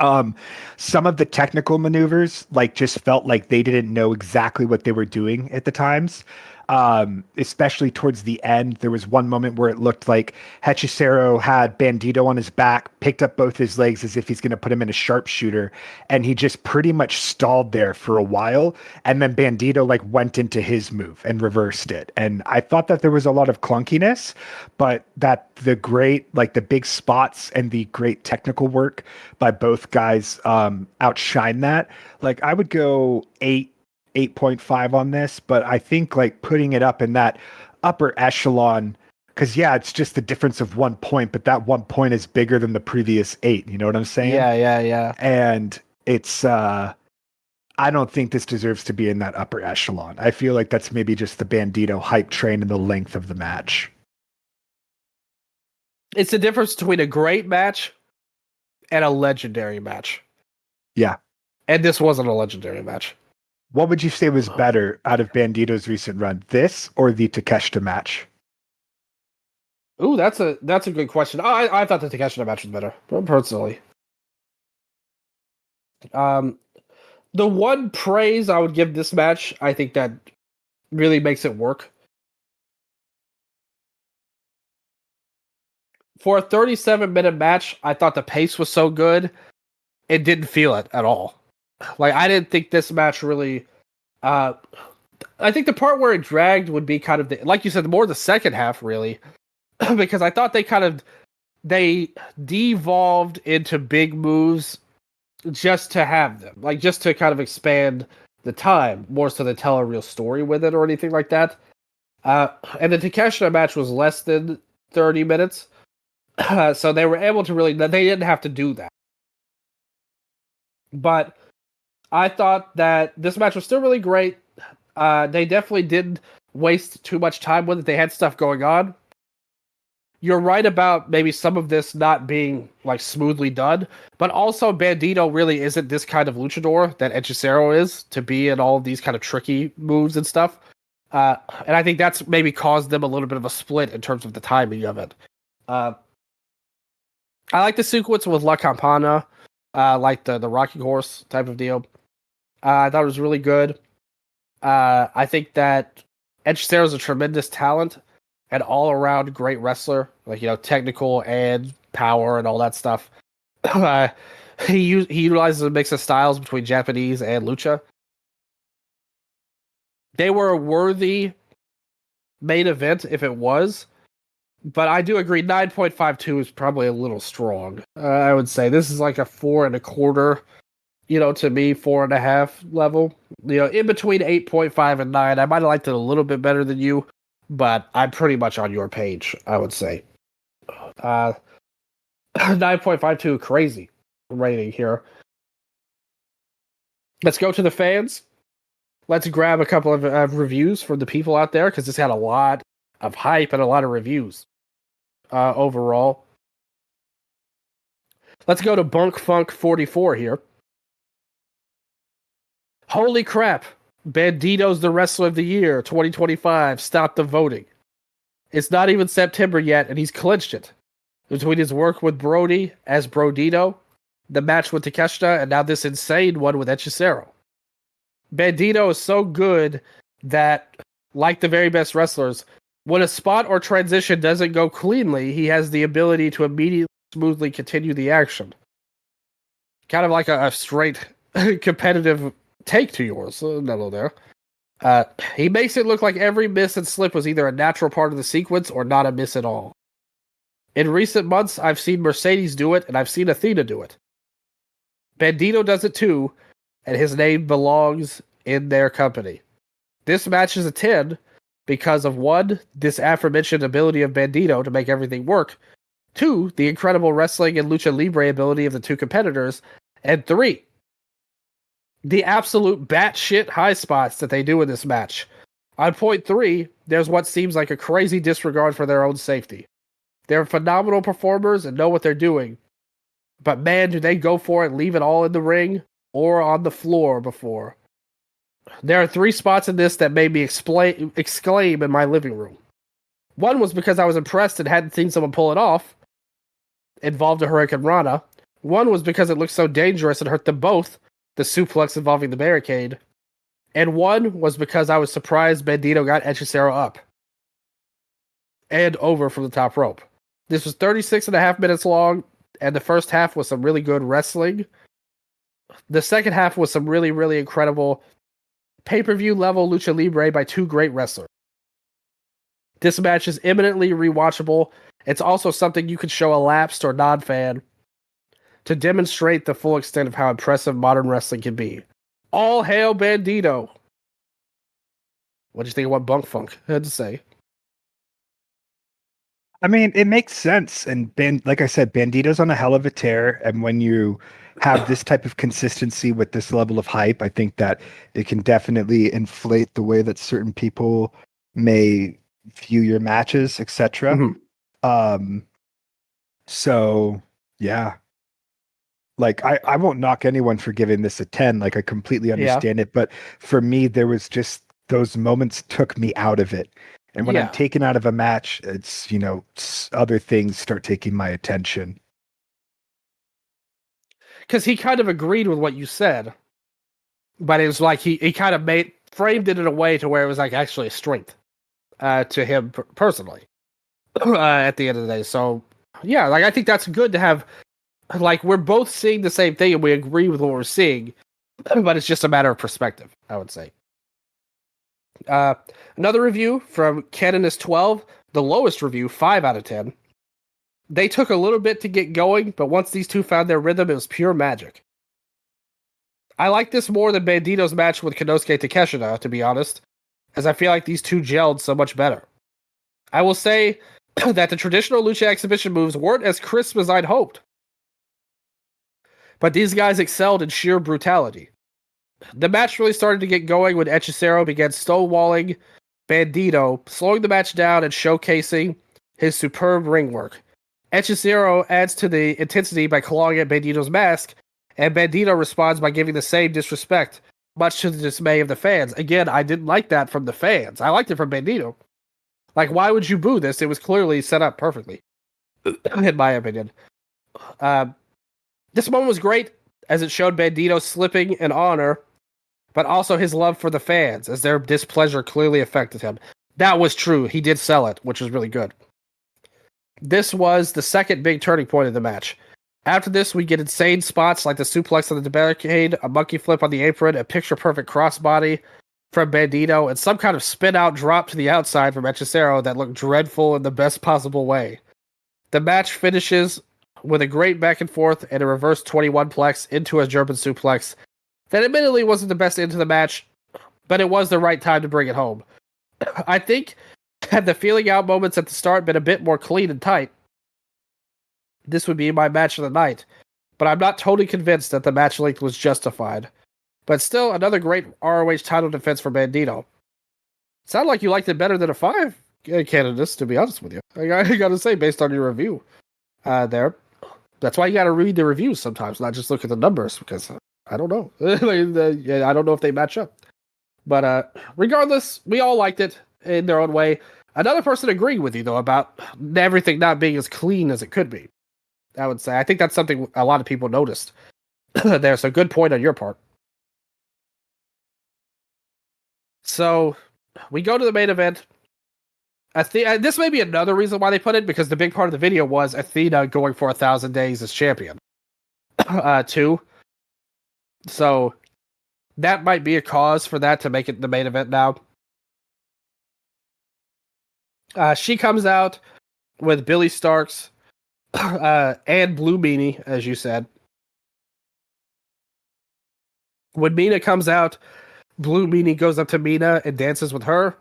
Some of the technical maneuvers just felt like they didn't know exactly what they were doing at the times. Especially towards the end, there was one moment where it looked like Hechicero had Bandito on his back, picked up both his legs as if he's going to put him in a sharpshooter, and he just pretty much stalled there for a while, and then Bandito went into his move and reversed it. And I thought that there was a lot of clunkiness, but that the great, the big spots and the great technical work by both guys outshine that. I would go 8.5 on this, but I think putting it up in that upper echelon, because it's just the difference of 1 point, but that 1 point is bigger than the previous 8. You know what I'm saying? Yeah. And it's I don't think this deserves to be in that upper echelon. I feel like that's maybe just the Bandito hype train and the length of the match. It's the difference between a great match and a legendary match. Yeah. And this wasn't a legendary match. What would you say was better out of Bandito's recent run, this or the Takeshita match? Ooh, that's a good question. I thought the Takeshita match was better, personally. The one praise I would give this match, I think that really makes it work. For a 37-minute match, I thought the pace was so good, it didn't feel it at all. I didn't think this match really. I think the part where it dragged would be kind of like you said, more the second half, really, because I thought they devolved into big moves just to have them, just to kind of expand the time, more so than tell a real story with it or anything like that. And the Takeshita match was less than 30 minutes, so they were able to really. They didn't have to do that, but I thought that this match was still really great. They definitely didn't waste too much time with it. They had stuff going on. You're right about maybe some of this not being smoothly done, but also Bandito really isn't this kind of luchador that Hechicero is to be in all of these kind of tricky moves and stuff. And I think that's maybe caused them a little bit of a split in terms of the timing of it. I like the sequence with La Campana, the rocking horse type of deal. I thought it was really good. I think that Hechicero is a tremendous talent and all-around great wrestler, technical and power and all that stuff. He utilizes a mix of styles between Japanese and lucha. They were a worthy main event if it was, but I do agree 9.52 is probably a little strong. I would say this is a 4.25. to me, 4.5 level. In between 8.5 and 9. I might have liked it a little bit better than you, but I'm pretty much on your page, I would say. 9.52, crazy rating here. Let's go to the fans. Let's grab a couple of reviews from the people out there, because this had a lot of hype and a lot of reviews overall. Let's go to Bunk Funk 44 here. Holy crap! Bandito's the Wrestler of the Year 2025. Stop the voting. It's not even September yet, and he's clinched it. Between his work with Brody as Brodito, the match with Takeshita, and now this insane one with Hechicero. Bandito is so good that, like the very best wrestlers, when a spot or transition doesn't go cleanly, he has the ability to immediately smoothly continue the action. Kind of like a straight competitive take to yours. Hello there. He makes it look like every miss and slip was either a natural part of the sequence or not a miss at all. In recent months, I've seen Mercedes do it, and I've seen Athena do it. Bandito does it too, and his name belongs in their company. This match is a 10 because of 1, this aforementioned ability of Bandito to make everything work, 2, the incredible wrestling and lucha libre ability of the two competitors, and 3, the absolute batshit high spots that they do in this match. On point 3, there's what seems like a crazy disregard for their own safety. They're phenomenal performers and know what they're doing, but man, do they go for it and leave it all in the ring or on the floor before. There are 3 spots in this that made me exclaim in my living room. 1 was because I was impressed and hadn't seen someone pull it off. Involved a Hurricane Rana. 1 was because it looked so dangerous and hurt them both, the suplex involving the barricade. And 1 was because I was surprised Bandito got Hechicero up and over from the top rope. This was 36.5 minutes long, and the first half was some really good wrestling. The second half was some really, really incredible pay-per-view level lucha libre by 2 great wrestlers. This match is eminently rewatchable. It's also something you could show a lapsed or non-fan to demonstrate the full extent of how impressive modern wrestling can be. All hail Bandito! What do you think of what Bunk Funk had to say? I mean, it makes sense. And like I said, Bandito's on a hell of a tear. And when you have this type of consistency with this level of hype, I think that it can definitely inflate the way that certain people may view your matches, etc. Mm-hmm. So yeah. Like I won't knock anyone for giving this a 10. Like I completely understand it. But for me, there was just those moments took me out of it. And when I'm taken out of a match, it's, other things start taking my attention. Because he kind of agreed with what you said, but it was like he kind of framed it in a way to where it was like actually a strength to him personally at the end of the day. So yeah, like I think that's good to have. Like we're both seeing the same thing and we agree with what we're seeing, but it's just a matter of perspective, I would say. Another review from Canonist12, the lowest review, 5 out of 10. They took a little bit to get going, but once these two found their rhythm, it was pure magic. I like this more than Bandito's match with Konosuke Takeshita, to be honest, as I feel like these two gelled so much better. I will say that the traditional Lucha exhibition moves weren't as crisp as I'd hoped, but these guys excelled in sheer brutality. The match really started to get going when Hechicero began stonewalling Bandito, slowing the match down and showcasing his superb ring work. Hechicero adds to the intensity by clawing at Bandito's mask, and Bandito responds by giving the same disrespect, much to the dismay of the fans. Again, I didn't like that from the fans. I liked it from Bandito. Like, why would you boo this? It was clearly set up perfectly, in my opinion. This moment was great, as it showed Bandito slipping in honor, but also his love for the fans, as their displeasure clearly affected him. That was true. He did sell it, which was really good. This was the second big turning point of the match. After this, we get insane spots like the suplex on the barricade, a monkey flip on the apron, a picture-perfect crossbody from Bandito, and some kind of spin-out drop to the outside from Hechicero that looked dreadful in the best possible way. The match finishes with a great back and forth and a reverse 21 plex into a German suplex. That admittedly wasn't the best end to the match, but it was the right time to bring it home. I think had the feeling out moments at the start been a bit more clean and tight, this would be my match of the night. But I'm not totally convinced that the match length was justified. But still, another great ROH title defense for Bandito. Sounded like you liked it better than a 5 candidates, to be honest with you. I gotta say, based on your review there. That's why you gotta read the reviews sometimes, not just look at the numbers, because I don't know. I don't know if they match up. But regardless, we all liked it in their own way. Another person agreeing with you, though, about everything not being as clean as it could be. I would say. I think that's something a lot of people noticed there. So good point on your part. So we go to the main event. This may be another reason why they put it, because the big part of the video was Athena going for 1,000 days as champion. Too. So that might be a cause for that to make it the main event now. She comes out with Billy Starks and Blue Meanie, as you said. When Mina comes out, Blue Meanie goes up to Mina and dances with her,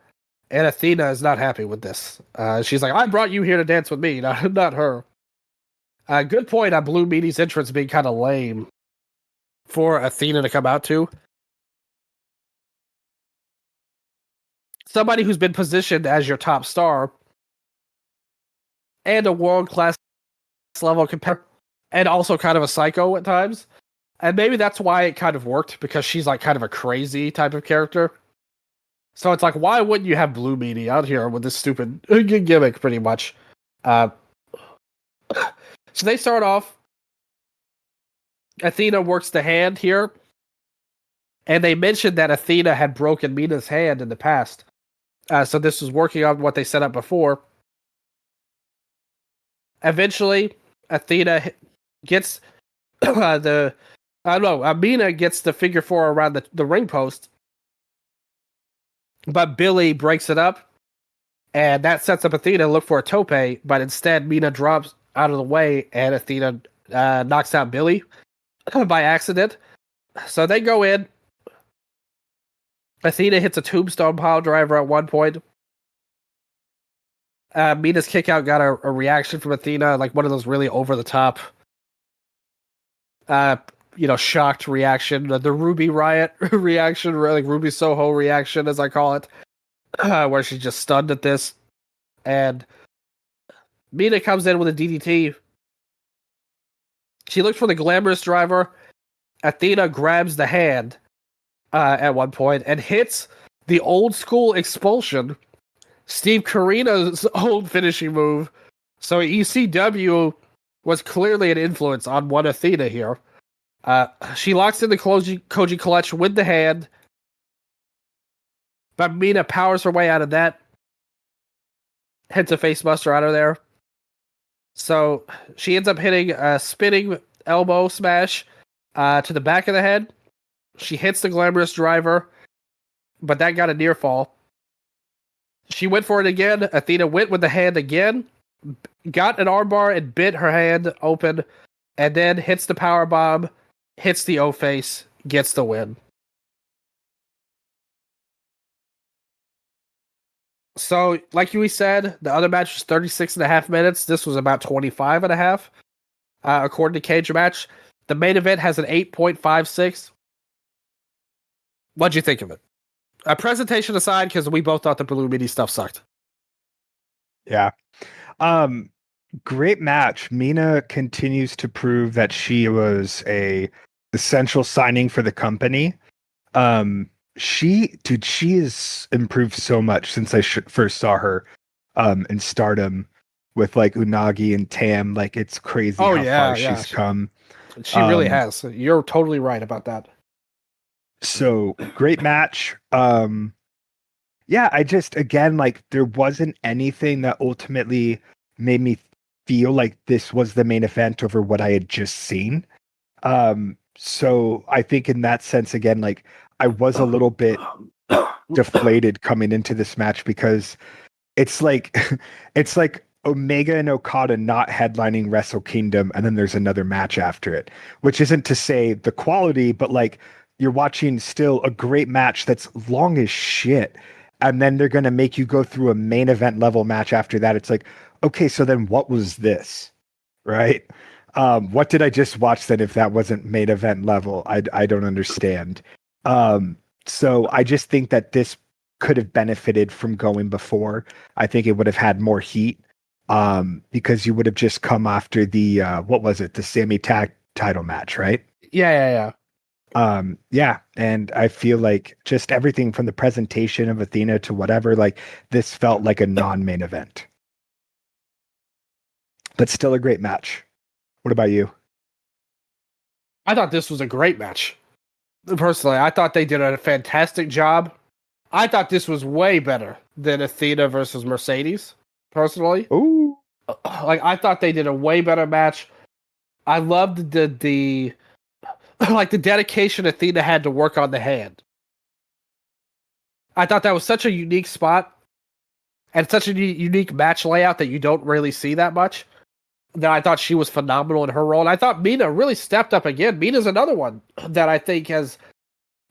and Athena is not happy with this. She's like, I brought you here to dance with me, not her. Good point on Blue Meanie's entrance being kind of lame for Athena to come out to. Somebody who's been positioned as your top star and a world-class level competitor, and also kind of a psycho at times. And maybe that's why it kind of worked, because she's like kind of a crazy type of character. So it's like, why wouldn't you have Blue Meanie out here with this stupid gimmick, pretty much? So they start off. Athena works the hand here. And they mentioned that Athena had broken Mina's hand in the past. So this was working on what they set up before. Eventually, Athena gets Mina gets the figure 4 around the ring post. But Billy breaks it up, and that sets up Athena to look for a tope, but instead Mina drops out of the way, and Athena knocks out Billy by accident. So they go in. Athena hits a tombstone pile driver at one point. Mina's kick out got a reaction from Athena, like one of those really over the top, shocked reaction, the Ruby Riot reaction, like Ruby Soho reaction, as I call it, where she's just stunned at this. And Mina comes in with a DDT. She looks for the glamorous driver. Athena grabs the hand at one point and hits the old school expulsion, Steve Corino's old finishing move. So ECW was clearly an influence on one Athena here. She locks in the Koji clutch with the hand, but Mina powers her way out of that. Hits a face buster out of there. So she ends up hitting a spinning elbow smash to the back of the head. She hits the glamorous driver, but that got a near fall. She went for it again. Athena went with the hand again, got an armbar and bit her hand open, and then hits the power bomb, hits the O-face, gets the win. So, like we said, the other match was 36 and a half minutes. This was about 25 and a half, according to Cage Match. The main event has an 8.56. What'd you think of it? Presentation aside, because we both thought the Blue Meanie stuff sucked. Yeah. Great match. Mina continues to prove that she was a essential signing for the company. She has improved so much since I first saw her in Stardom with like Unagi and Tam. Like, it's crazy how far she's come. She really has. You're totally right about that. So great match. I just, again, like, there wasn't anything that ultimately made me feel like this was the main event over what I had just seen. So I think in that sense, again, like, I was a little bit deflated coming into this match, because it's like Omega and Okada not headlining Wrestle Kingdom, and then there's another match after it, which isn't to say the quality, but like you're watching still a great match that's long as shit. And then they're going to make you go through a main event level match after that. It's like, okay, so then what was this? Right? What did I just watch then if that wasn't main event level? I don't understand. So I just think that this could have benefited from going before. I think it would have had more heat because you would have just come after the what was it, the Sammy title match, right? Yeah. Yeah, and I feel like just everything from the presentation of Athena to whatever, like this felt like a non-main event, but still a great match. What about you? I thought this was a great match. Personally, I thought they did a fantastic job. I thought this was way better than Athena versus Mercedes. Personally, Ooh, like I thought they did a way better match. I loved the like the dedication Athena had to work on the hand. I thought that was such a unique spot and such a unique match layout that you don't really see that much. That I thought she was phenomenal in her role. And I thought Mina really stepped up again. Mina's another one that I think has,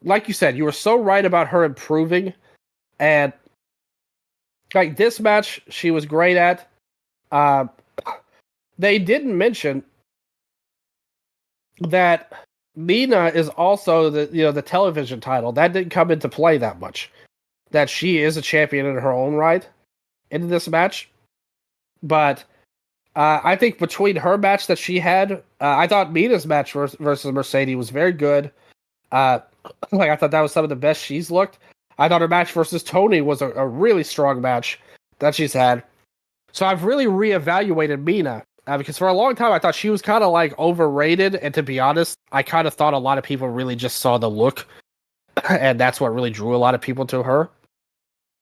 like you said, you were so right about her improving. And like this match, she was great at. They didn't mention that Mina is also the television title. That didn't come into play that much. That she is a champion in her own right in this match. But I think between her match that she had, I thought Mina's match versus Mercedes was very good. Like I thought that was some of the best she's looked. I thought her match versus Tony was a really strong match that she's had. So I've really reevaluated Mina because for a long time I thought she was kind of like overrated, and to be honest, I kind of thought a lot of people really just saw the look, and that's what really drew a lot of people to her.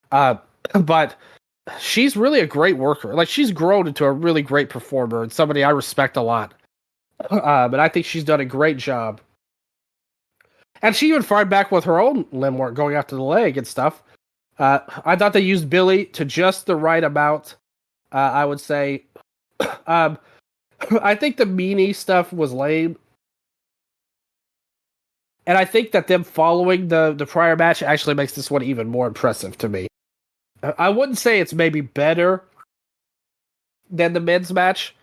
But she's really a great worker. Like she's grown into a really great performer and somebody I respect a lot. But I think she's done a great job. And she even fired back with her own limb work, going after the leg and stuff. I thought they used Billy to just the right amount. I would say. I think the meanie stuff was lame. And I think that them following the prior match actually makes this one even more impressive to me. I wouldn't say it's maybe better than the men's match,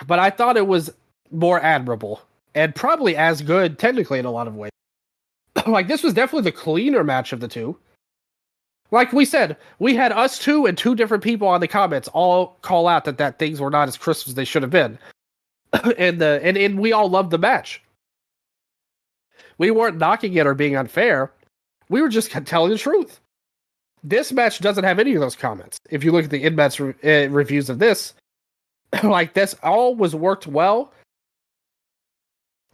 but I thought it was more admirable and probably as good technically in a lot of ways. Like this was definitely the cleaner match of the two. Like we said, we had us two and two different people on the comments all call out that things were not as crisp as they should have been. and we all loved the match. We weren't knocking it or being unfair. We were just telling the truth. This match doesn't have any of those comments. If you look at the in-match reviews of this, like this all was worked well.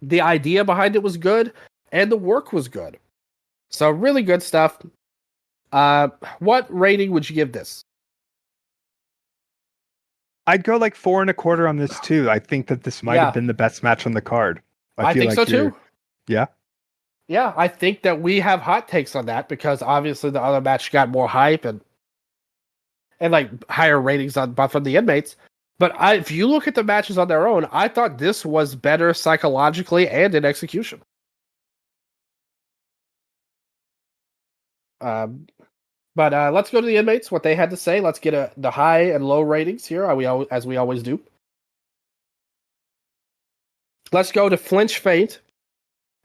The idea behind it was good, and the work was good. So really good stuff. What rating would you give this? I'd go like 4.25 on this too. I think that this might have been the best match on the card. I feel think like so too. Yeah. Yeah, I think that we have hot takes on that because obviously the other match got more hype and like higher ratings from the inmates. But if you look at the matches on their own, I thought this was better psychologically and in execution. But let's go to the inmates, what they had to say. Let's get the high and low ratings here, as we always do. Let's go to Flinch Faint.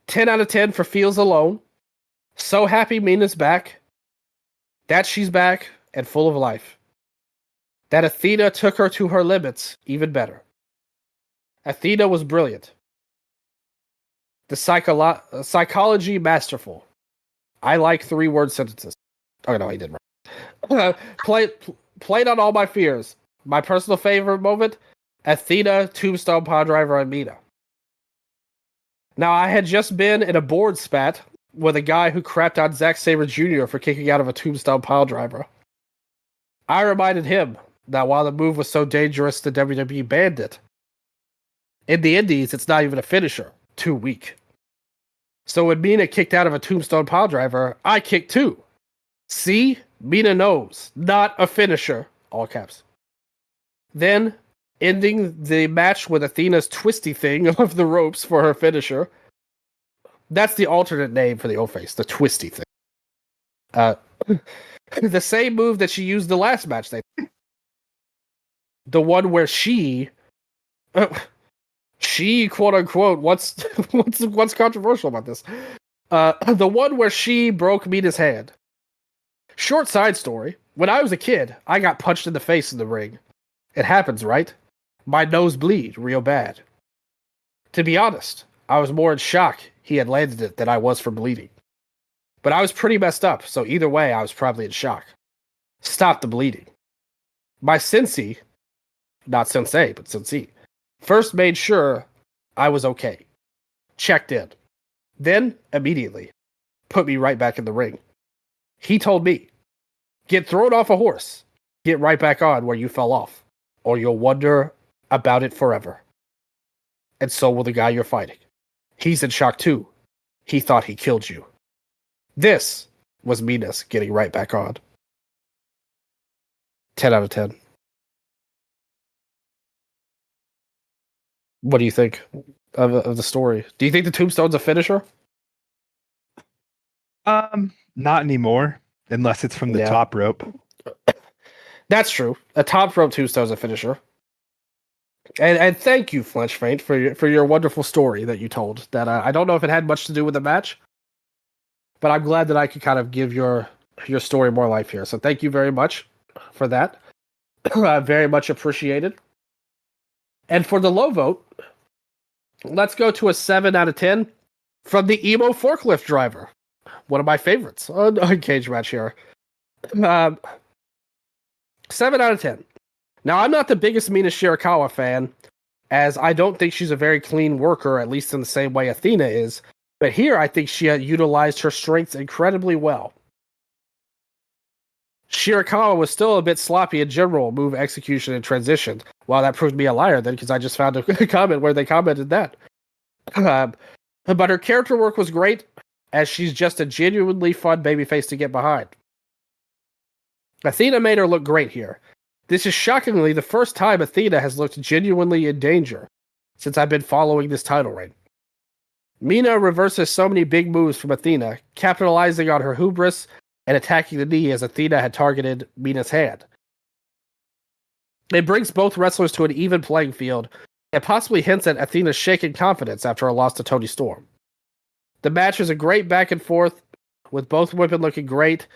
10 out of 10 for Feels Alone. So happy Mina's back. That she's back and full of life. That Athena took her to her limits, even better. Athena was brilliant. The psychology masterful. I like 3-word sentences. Oh no, I did right. Played on all my fears. My personal favorite moment, Athena Tombstone Piledriver on Mina. Now, I had just been in a board spat with a guy who crapped on Zack Sabre Jr. for kicking out of a Tombstone Piledriver. I reminded him that while the move was so dangerous, the WWE banned it. In the Indies, it's not even a finisher. Too weak. So when Mina kicked out of a Tombstone Piledriver, I kicked too. See? Mina knows. Not a finisher. All caps. Then ending the match with Athena's twisty thing of the ropes for her finisher. That's the alternate name for the O-Face, the twisty thing. The same move that she used the last match. The one where she quote unquote, what's controversial about this? The one where she broke Mina's hand. Short side story. When I was a kid, I got punched in the face in the ring. It happens, right? My nose bleed real bad. To be honest, I was more in shock he had landed it than I was for bleeding. But I was pretty messed up, so either way, I was probably in shock. Stop the bleeding. My sensei, not sensei, but sensei, first made sure I was okay. Checked in. Then, immediately, put me right back in the ring. He told me, get thrown off a horse, get right back on where you fell off, or you'll wonder about it forever. And so will the guy you're fighting. He's in shock too. He thought he killed you. This was Minas getting right back on. 10 out of 10. What do you think of the story? Do you think the tombstone's a finisher? Not anymore, unless it's from the top rope. That's true. A top rope tombstone's a finisher. And thank you, Flinch Faint, for your wonderful story that you told. That I don't know if it had much to do with the match, but I'm glad that I could kind of give your story more life here. So thank you very much for that. Very much appreciated. And for the low vote, let's go to a 7 out of 10 from the emo forklift driver. One of my favorites on Cage Match here. 7 out of 10. Now, I'm not the biggest Mina Shirakawa fan, as I don't think she's a very clean worker, at least in the same way Athena is. But here, I think she had utilized her strengths incredibly well. Shirakawa was still a bit sloppy in general, move execution and transition. Well, that proved me a liar then, because I just found a comment where they commented that. But her character work was great, as she's just a genuinely fun babyface to get behind. Athena made her look great here. This is shockingly the first time Athena has looked genuinely in danger since I've been following this title reign. Mina reverses so many big moves from Athena, capitalizing on her hubris and attacking the knee as Athena had targeted Mina's hand. It brings both wrestlers to an even playing field and possibly hints at Athena's shaken confidence after her loss to Toni Storm. The match is a great back and forth, with both women looking great.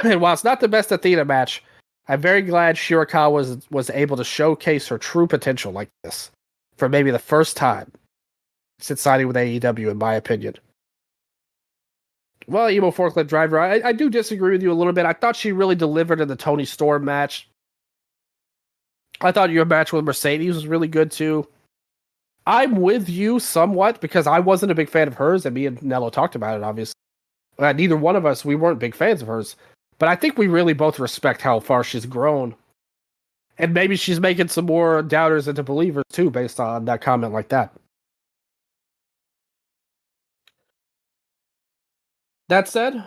And while it's not the best Athena match, I'm very glad Shirakawa was able to showcase her true potential like this for maybe the first time since signing with AEW, in my opinion. Well, Emo Forklift Driver, I do disagree with you a little bit. I thought she really delivered in the Toni Storm match. I thought your match with Mercedes was really good too. I'm with you somewhat because I wasn't a big fan of hers, and me and Nello talked about it, obviously. Neither one of us, we weren't big fans of hers. But I think we really both respect how far she's grown. And maybe she's making some more doubters into believers too, based on that comment like that. That said,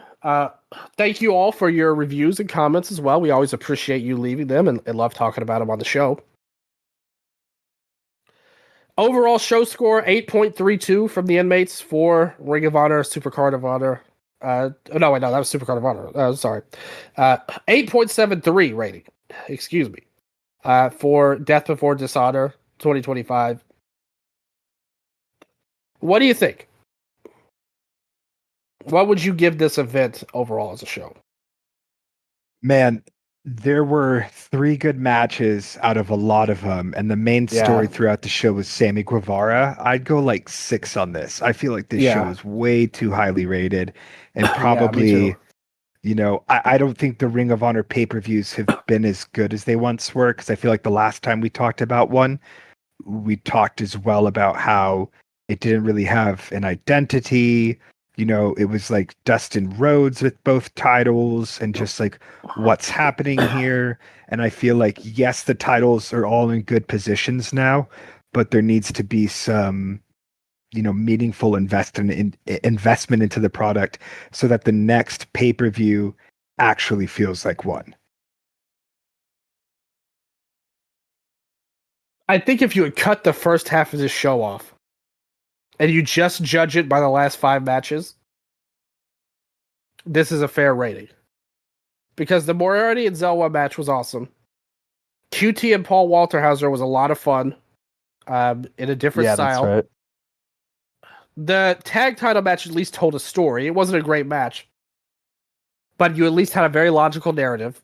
thank you all for your reviews and comments as well. We always appreciate you leaving them and love talking about them on the show. Overall show score, 8.32 from the inmates for Ring of Honor, Supercard of Honor. No, that was Supercard of Honor. Sorry. 8.73 rating. Excuse me. For Death Before Dishonor 2025. What do you think? What would you give this event overall as a show? Man, there were 3 good matches out of a lot of them, and the main story throughout the show was Sammy Guevara. I'd go like 6 on this. I feel like this show is way too highly rated, and probably, I don't think the Ring of Honor pay-per-views have been as good as they once were, because I feel like the last time we talked about one, we talked as well about how it didn't really have an identity. It was like Dustin Rhodes with both titles and just like what's happening here. And I feel like, yes, the titles are all in good positions now, but there needs to be some, meaningful investment into the product so that the next pay-per-view actually feels like one. I think if you would cut the first half of this show off and you just judge it by the last 5 matches, this is a fair rating. Because the Moriarty and Zelwa match was awesome. QT and Paul Walterhauser was a lot of fun in a different style. That's right. The tag title match at least told a story. It wasn't a great match, but you at least had a very logical narrative.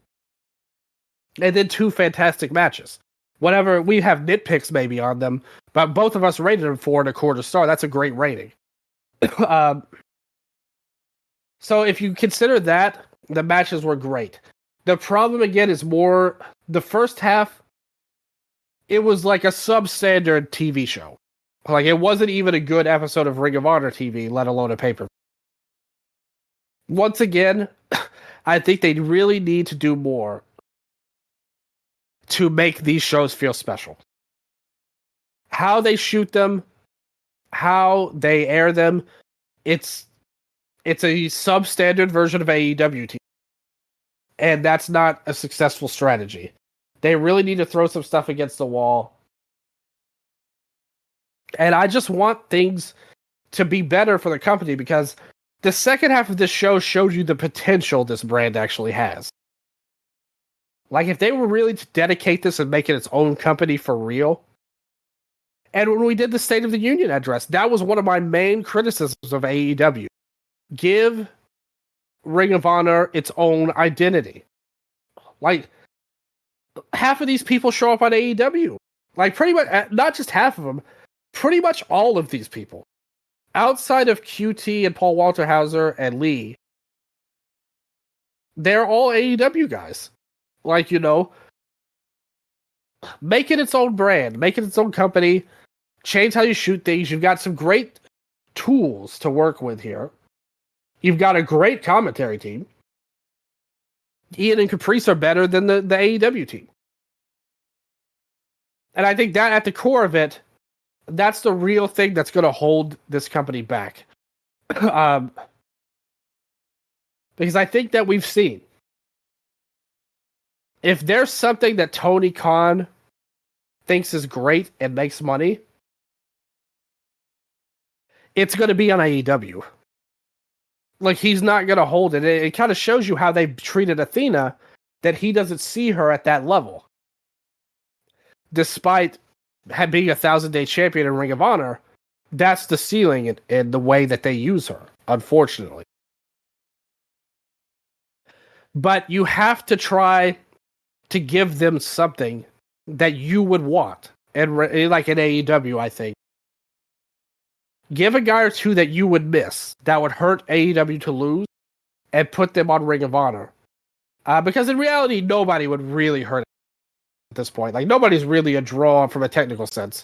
And then 2 fantastic matches. Whatever, we have nitpicks maybe on them, but both of us rated them 4.25 stars. That's a great rating. So if you consider that, the matches were great. The problem again is more the first half. It was like a substandard TV show. Like it wasn't even a good episode of Ring of Honor TV, let alone a paper. Once again, I think they really need to do more to make these shows feel special. How they shoot them, how they air them, it's a substandard version of AEW TV. And that's not a successful strategy. They really need to throw some stuff against the wall. And I just want things to be better for the company because the second half of this show showed you the potential this brand actually has. Like, if they were really to dedicate this and make it its own company for real. And when we did the State of the Union address, that was one of my main criticisms of AEW. Give Ring of Honor its own identity. Like, half of these people show up on AEW. Like, pretty much, not just half of them, pretty much all of these people. Outside of QT and Paul Walterhauser and Lee, they're all AEW guys. Like, you know, make it its own brand, make it its own company, change how you shoot things. You've got some great tools to work with here. You've got a great commentary team. Ian and Caprice are better than the AEW team. And I think that at the core of it, that's the real thing that's going to hold this company back. Because I think that we've seen, if there's something that Tony Khan thinks is great and makes money, it's going to be on AEW. Like, he's not going to hold it. It kind of shows you how they treated Athena, that he doesn't see her at that level. Despite being a 1,000-day champion in Ring of Honor, that's the ceiling in the way that they use her, unfortunately. But you have to try to give them something that you would want. And like in AEW, I think. Give a guy or two that you would miss, that would hurt AEW to lose, and put them on Ring of Honor. Because in reality, nobody would really hurt at this point. Like, nobody's really a draw from a technical sense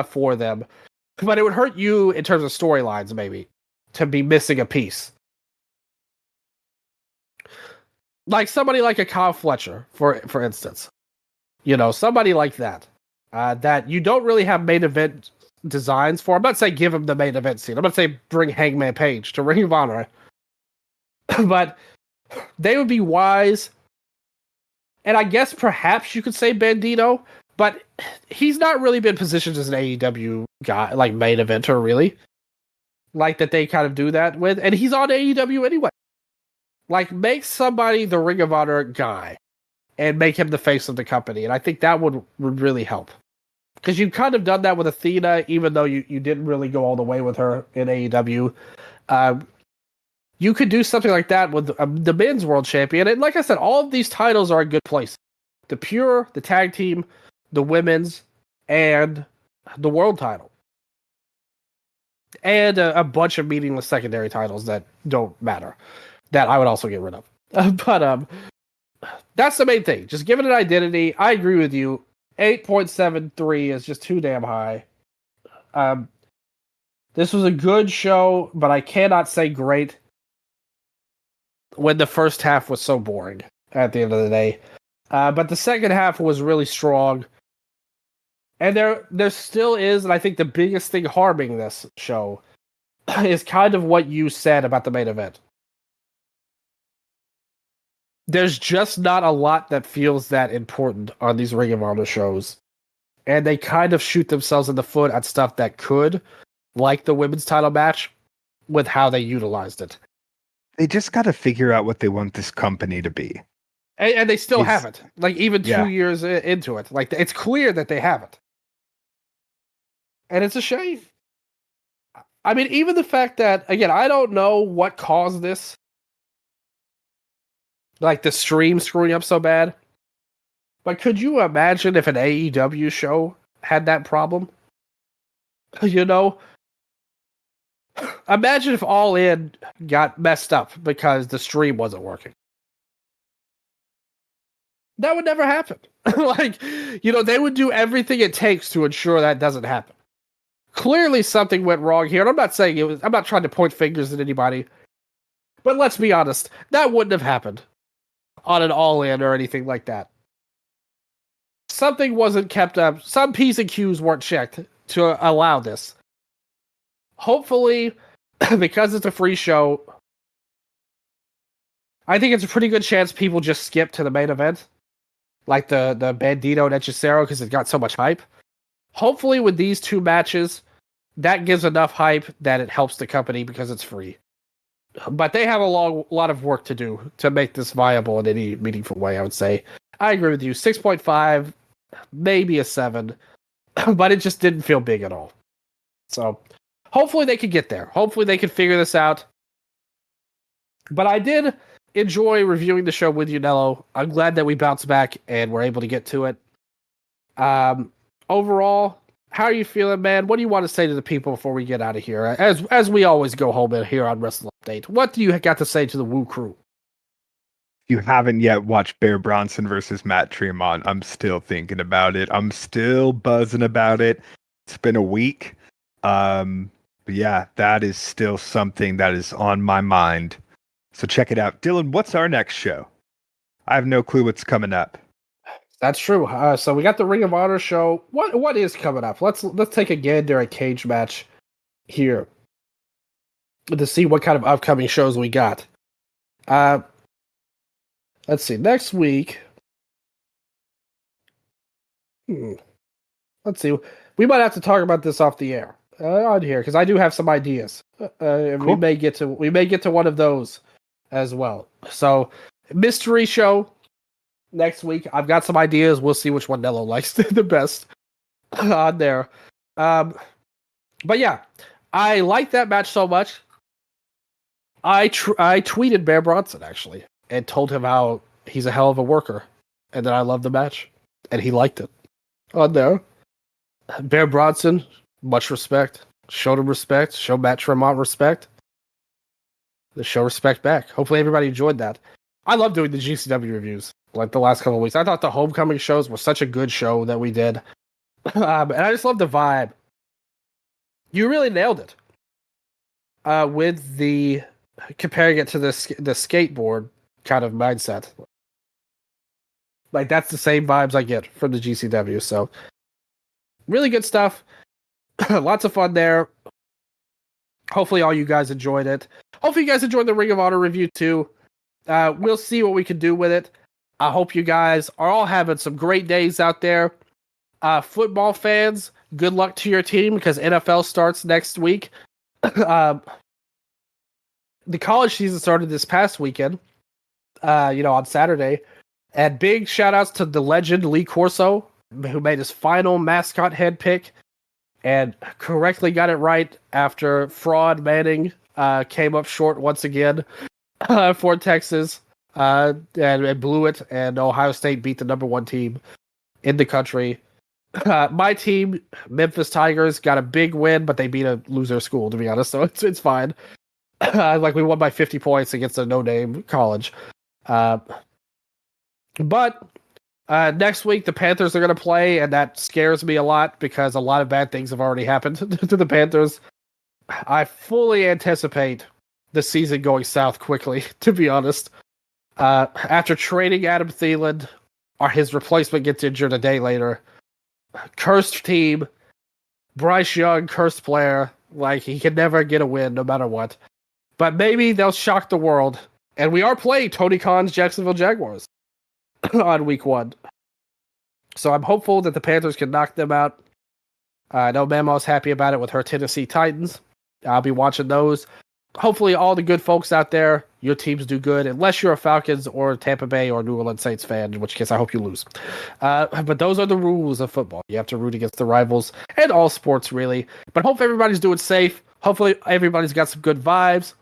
for them. But it would hurt you in terms of storylines, maybe, to be missing a piece. Like somebody like a Kyle Fletcher, for instance. You know, somebody like that. That you don't really have main event designs for. I'm not saying give him the main event scene. I'm not saying bring Hangman Page to Ring of Honor. But they would be wise. And I guess perhaps you could say Bandito, but he's not really been positioned as an AEW guy, like main eventer, really. Like that they kind of do that with. And he's on AEW anyway. Like, make somebody the Ring of Honor guy and make him the face of the company. And I think that would really help. Because you've kind of done that with Athena, even though you didn't really go all the way with her in AEW. You could do something like that with the men's world champion. And like I said, all of these titles are in good place. The Pure, the tag team, the women's, and the world title. And a bunch of meaningless secondary titles that don't matter. That I would also get rid of. But that's the main thing. Just give it an identity. I agree with you. 8.73 is just too damn high. This was a good show, but I cannot say great when the first half was so boring at the end of the day. But the second half was really strong. And there still is, and I think the biggest thing harming this show is kind of what you said about the main event. There's just not a lot that feels that important on these Ring of Honor shows. and they kind of shoot themselves in the foot at stuff that could, like the women's title match, with how they utilized it. They just got to figure out what they want this company to be. And they still haven't. Like, even 2 years into it. Like, it's clear that they haven't. And it's a shame. I mean, even the fact that, again, I don't know what caused this. Like, the stream screwing up so bad. But could you imagine if an AEW show had that problem? You know? Imagine if All In got messed up because the stream wasn't working. That would never happen. Like, they would do everything it takes to ensure that doesn't happen. Clearly something went wrong here, and I'm not saying I'm not trying to point fingers at anybody, but let's be honest, that wouldn't have happened on an All-In or anything like that. Something wasn't kept up, some P's and Q's weren't checked to allow this. Hopefully, because it's a free show, I think it's a pretty good chance people just skip to the main event, like the Bandito and Hechicero, because it got so much hype. Hopefully, with these two matches, that gives enough hype that it helps the company because it's free. But they have a lot of work to do to make this viable in any meaningful way, I would say. I agree with you. 6.5, maybe a 7, but it just didn't feel big at all. So, hopefully they could get there. Hopefully they could figure this out. But I did enjoy reviewing the show with you, Nello. I'm glad that we bounced back and were able to get to it. Overall, how are you feeling, man? What do you want to say to the people before we get out of here? As we always go home here on Wrestle Update, what do you got to say to the Woo crew? If you haven't yet watched Bear Bronson versus Matt Tremont, I'm still thinking about it. I'm still buzzing about it. It's been a week. But yeah, that is still something that is on my mind. So check it out. Dylan, what's our next show? I have no clue what's coming up. That's true. So we got the Ring of Honor show. What is coming up? Let's take a gander at Cage Match here to see what kind of upcoming shows we got. Let's see. Next week. Let's see. We might have to talk about this off the air on here because I do have some ideas. Cool. We may get to one of those as well. So, mystery show. Next week, I've got some ideas. We'll see which one Nello likes the best on there. But yeah, I like that match so much. I tweeted Bear Bronson, actually, and told him how he's a hell of a worker and that I love the match. And he liked it on there. Bear Bronson, much respect. Showed him respect. Show Matt Tremont respect. The show respect back. Hopefully everybody enjoyed that. I love doing the GCW reviews. Like the last couple of weeks, I thought the homecoming shows were such a good show that we did, and I just love the vibe. You really nailed it with the comparing it to the skateboard kind of mindset. Like that's the same vibes I get from the GCW. So really good stuff. Lots of fun there. Hopefully all you guys enjoyed it. Hopefully you guys enjoyed the Ring of Honor review too. We'll see what we can do with it. I hope you guys are all having some great days out there. Football fans, good luck to your team because NFL starts next week. The college season started this past weekend, on Saturday. And big shout outs to the legend Lee Corso, who made his final mascot head pick and correctly got it right after Fraud Manning came up short once again for Texas. And blew it, and Ohio State beat the number 1 team in the country. My team, Memphis Tigers, got a big win, but they beat a loser school, to be honest, so it's fine. Like, we won by 50 points against a no-name college. But next week, the Panthers are going to play, and that scares me a lot, because a lot of bad things have already happened to the Panthers. I fully anticipate the season going south quickly, to be honest. After trading Adam Thielen, his replacement gets injured a day later. Cursed team. Bryce Young, cursed player. Like, he can never get a win no matter what. But maybe they'll shock the world. And we are playing Tony Khan's Jacksonville Jaguars on week 1. So I'm hopeful that the Panthers can knock them out. I know Mama's happy about it with her Tennessee Titans. I'll be watching those. Hopefully, all the good folks out there, your teams do good, unless you're a Falcons or Tampa Bay or New Orleans Saints fan, in which case I hope you lose. But those are the rules of football. You have to root against the rivals and all sports, really. But hope everybody's doing safe. Hopefully, everybody's got some good vibes.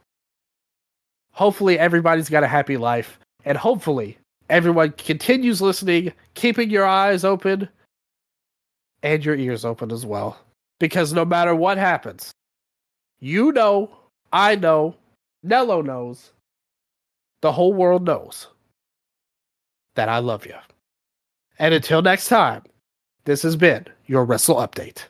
Hopefully, everybody's got a happy life. And hopefully, everyone continues listening, keeping your eyes open and your ears open as well. Because no matter what happens, you know, I know, Nello knows, the whole world knows that I love you. And until next time, this has been your Wrestle Update.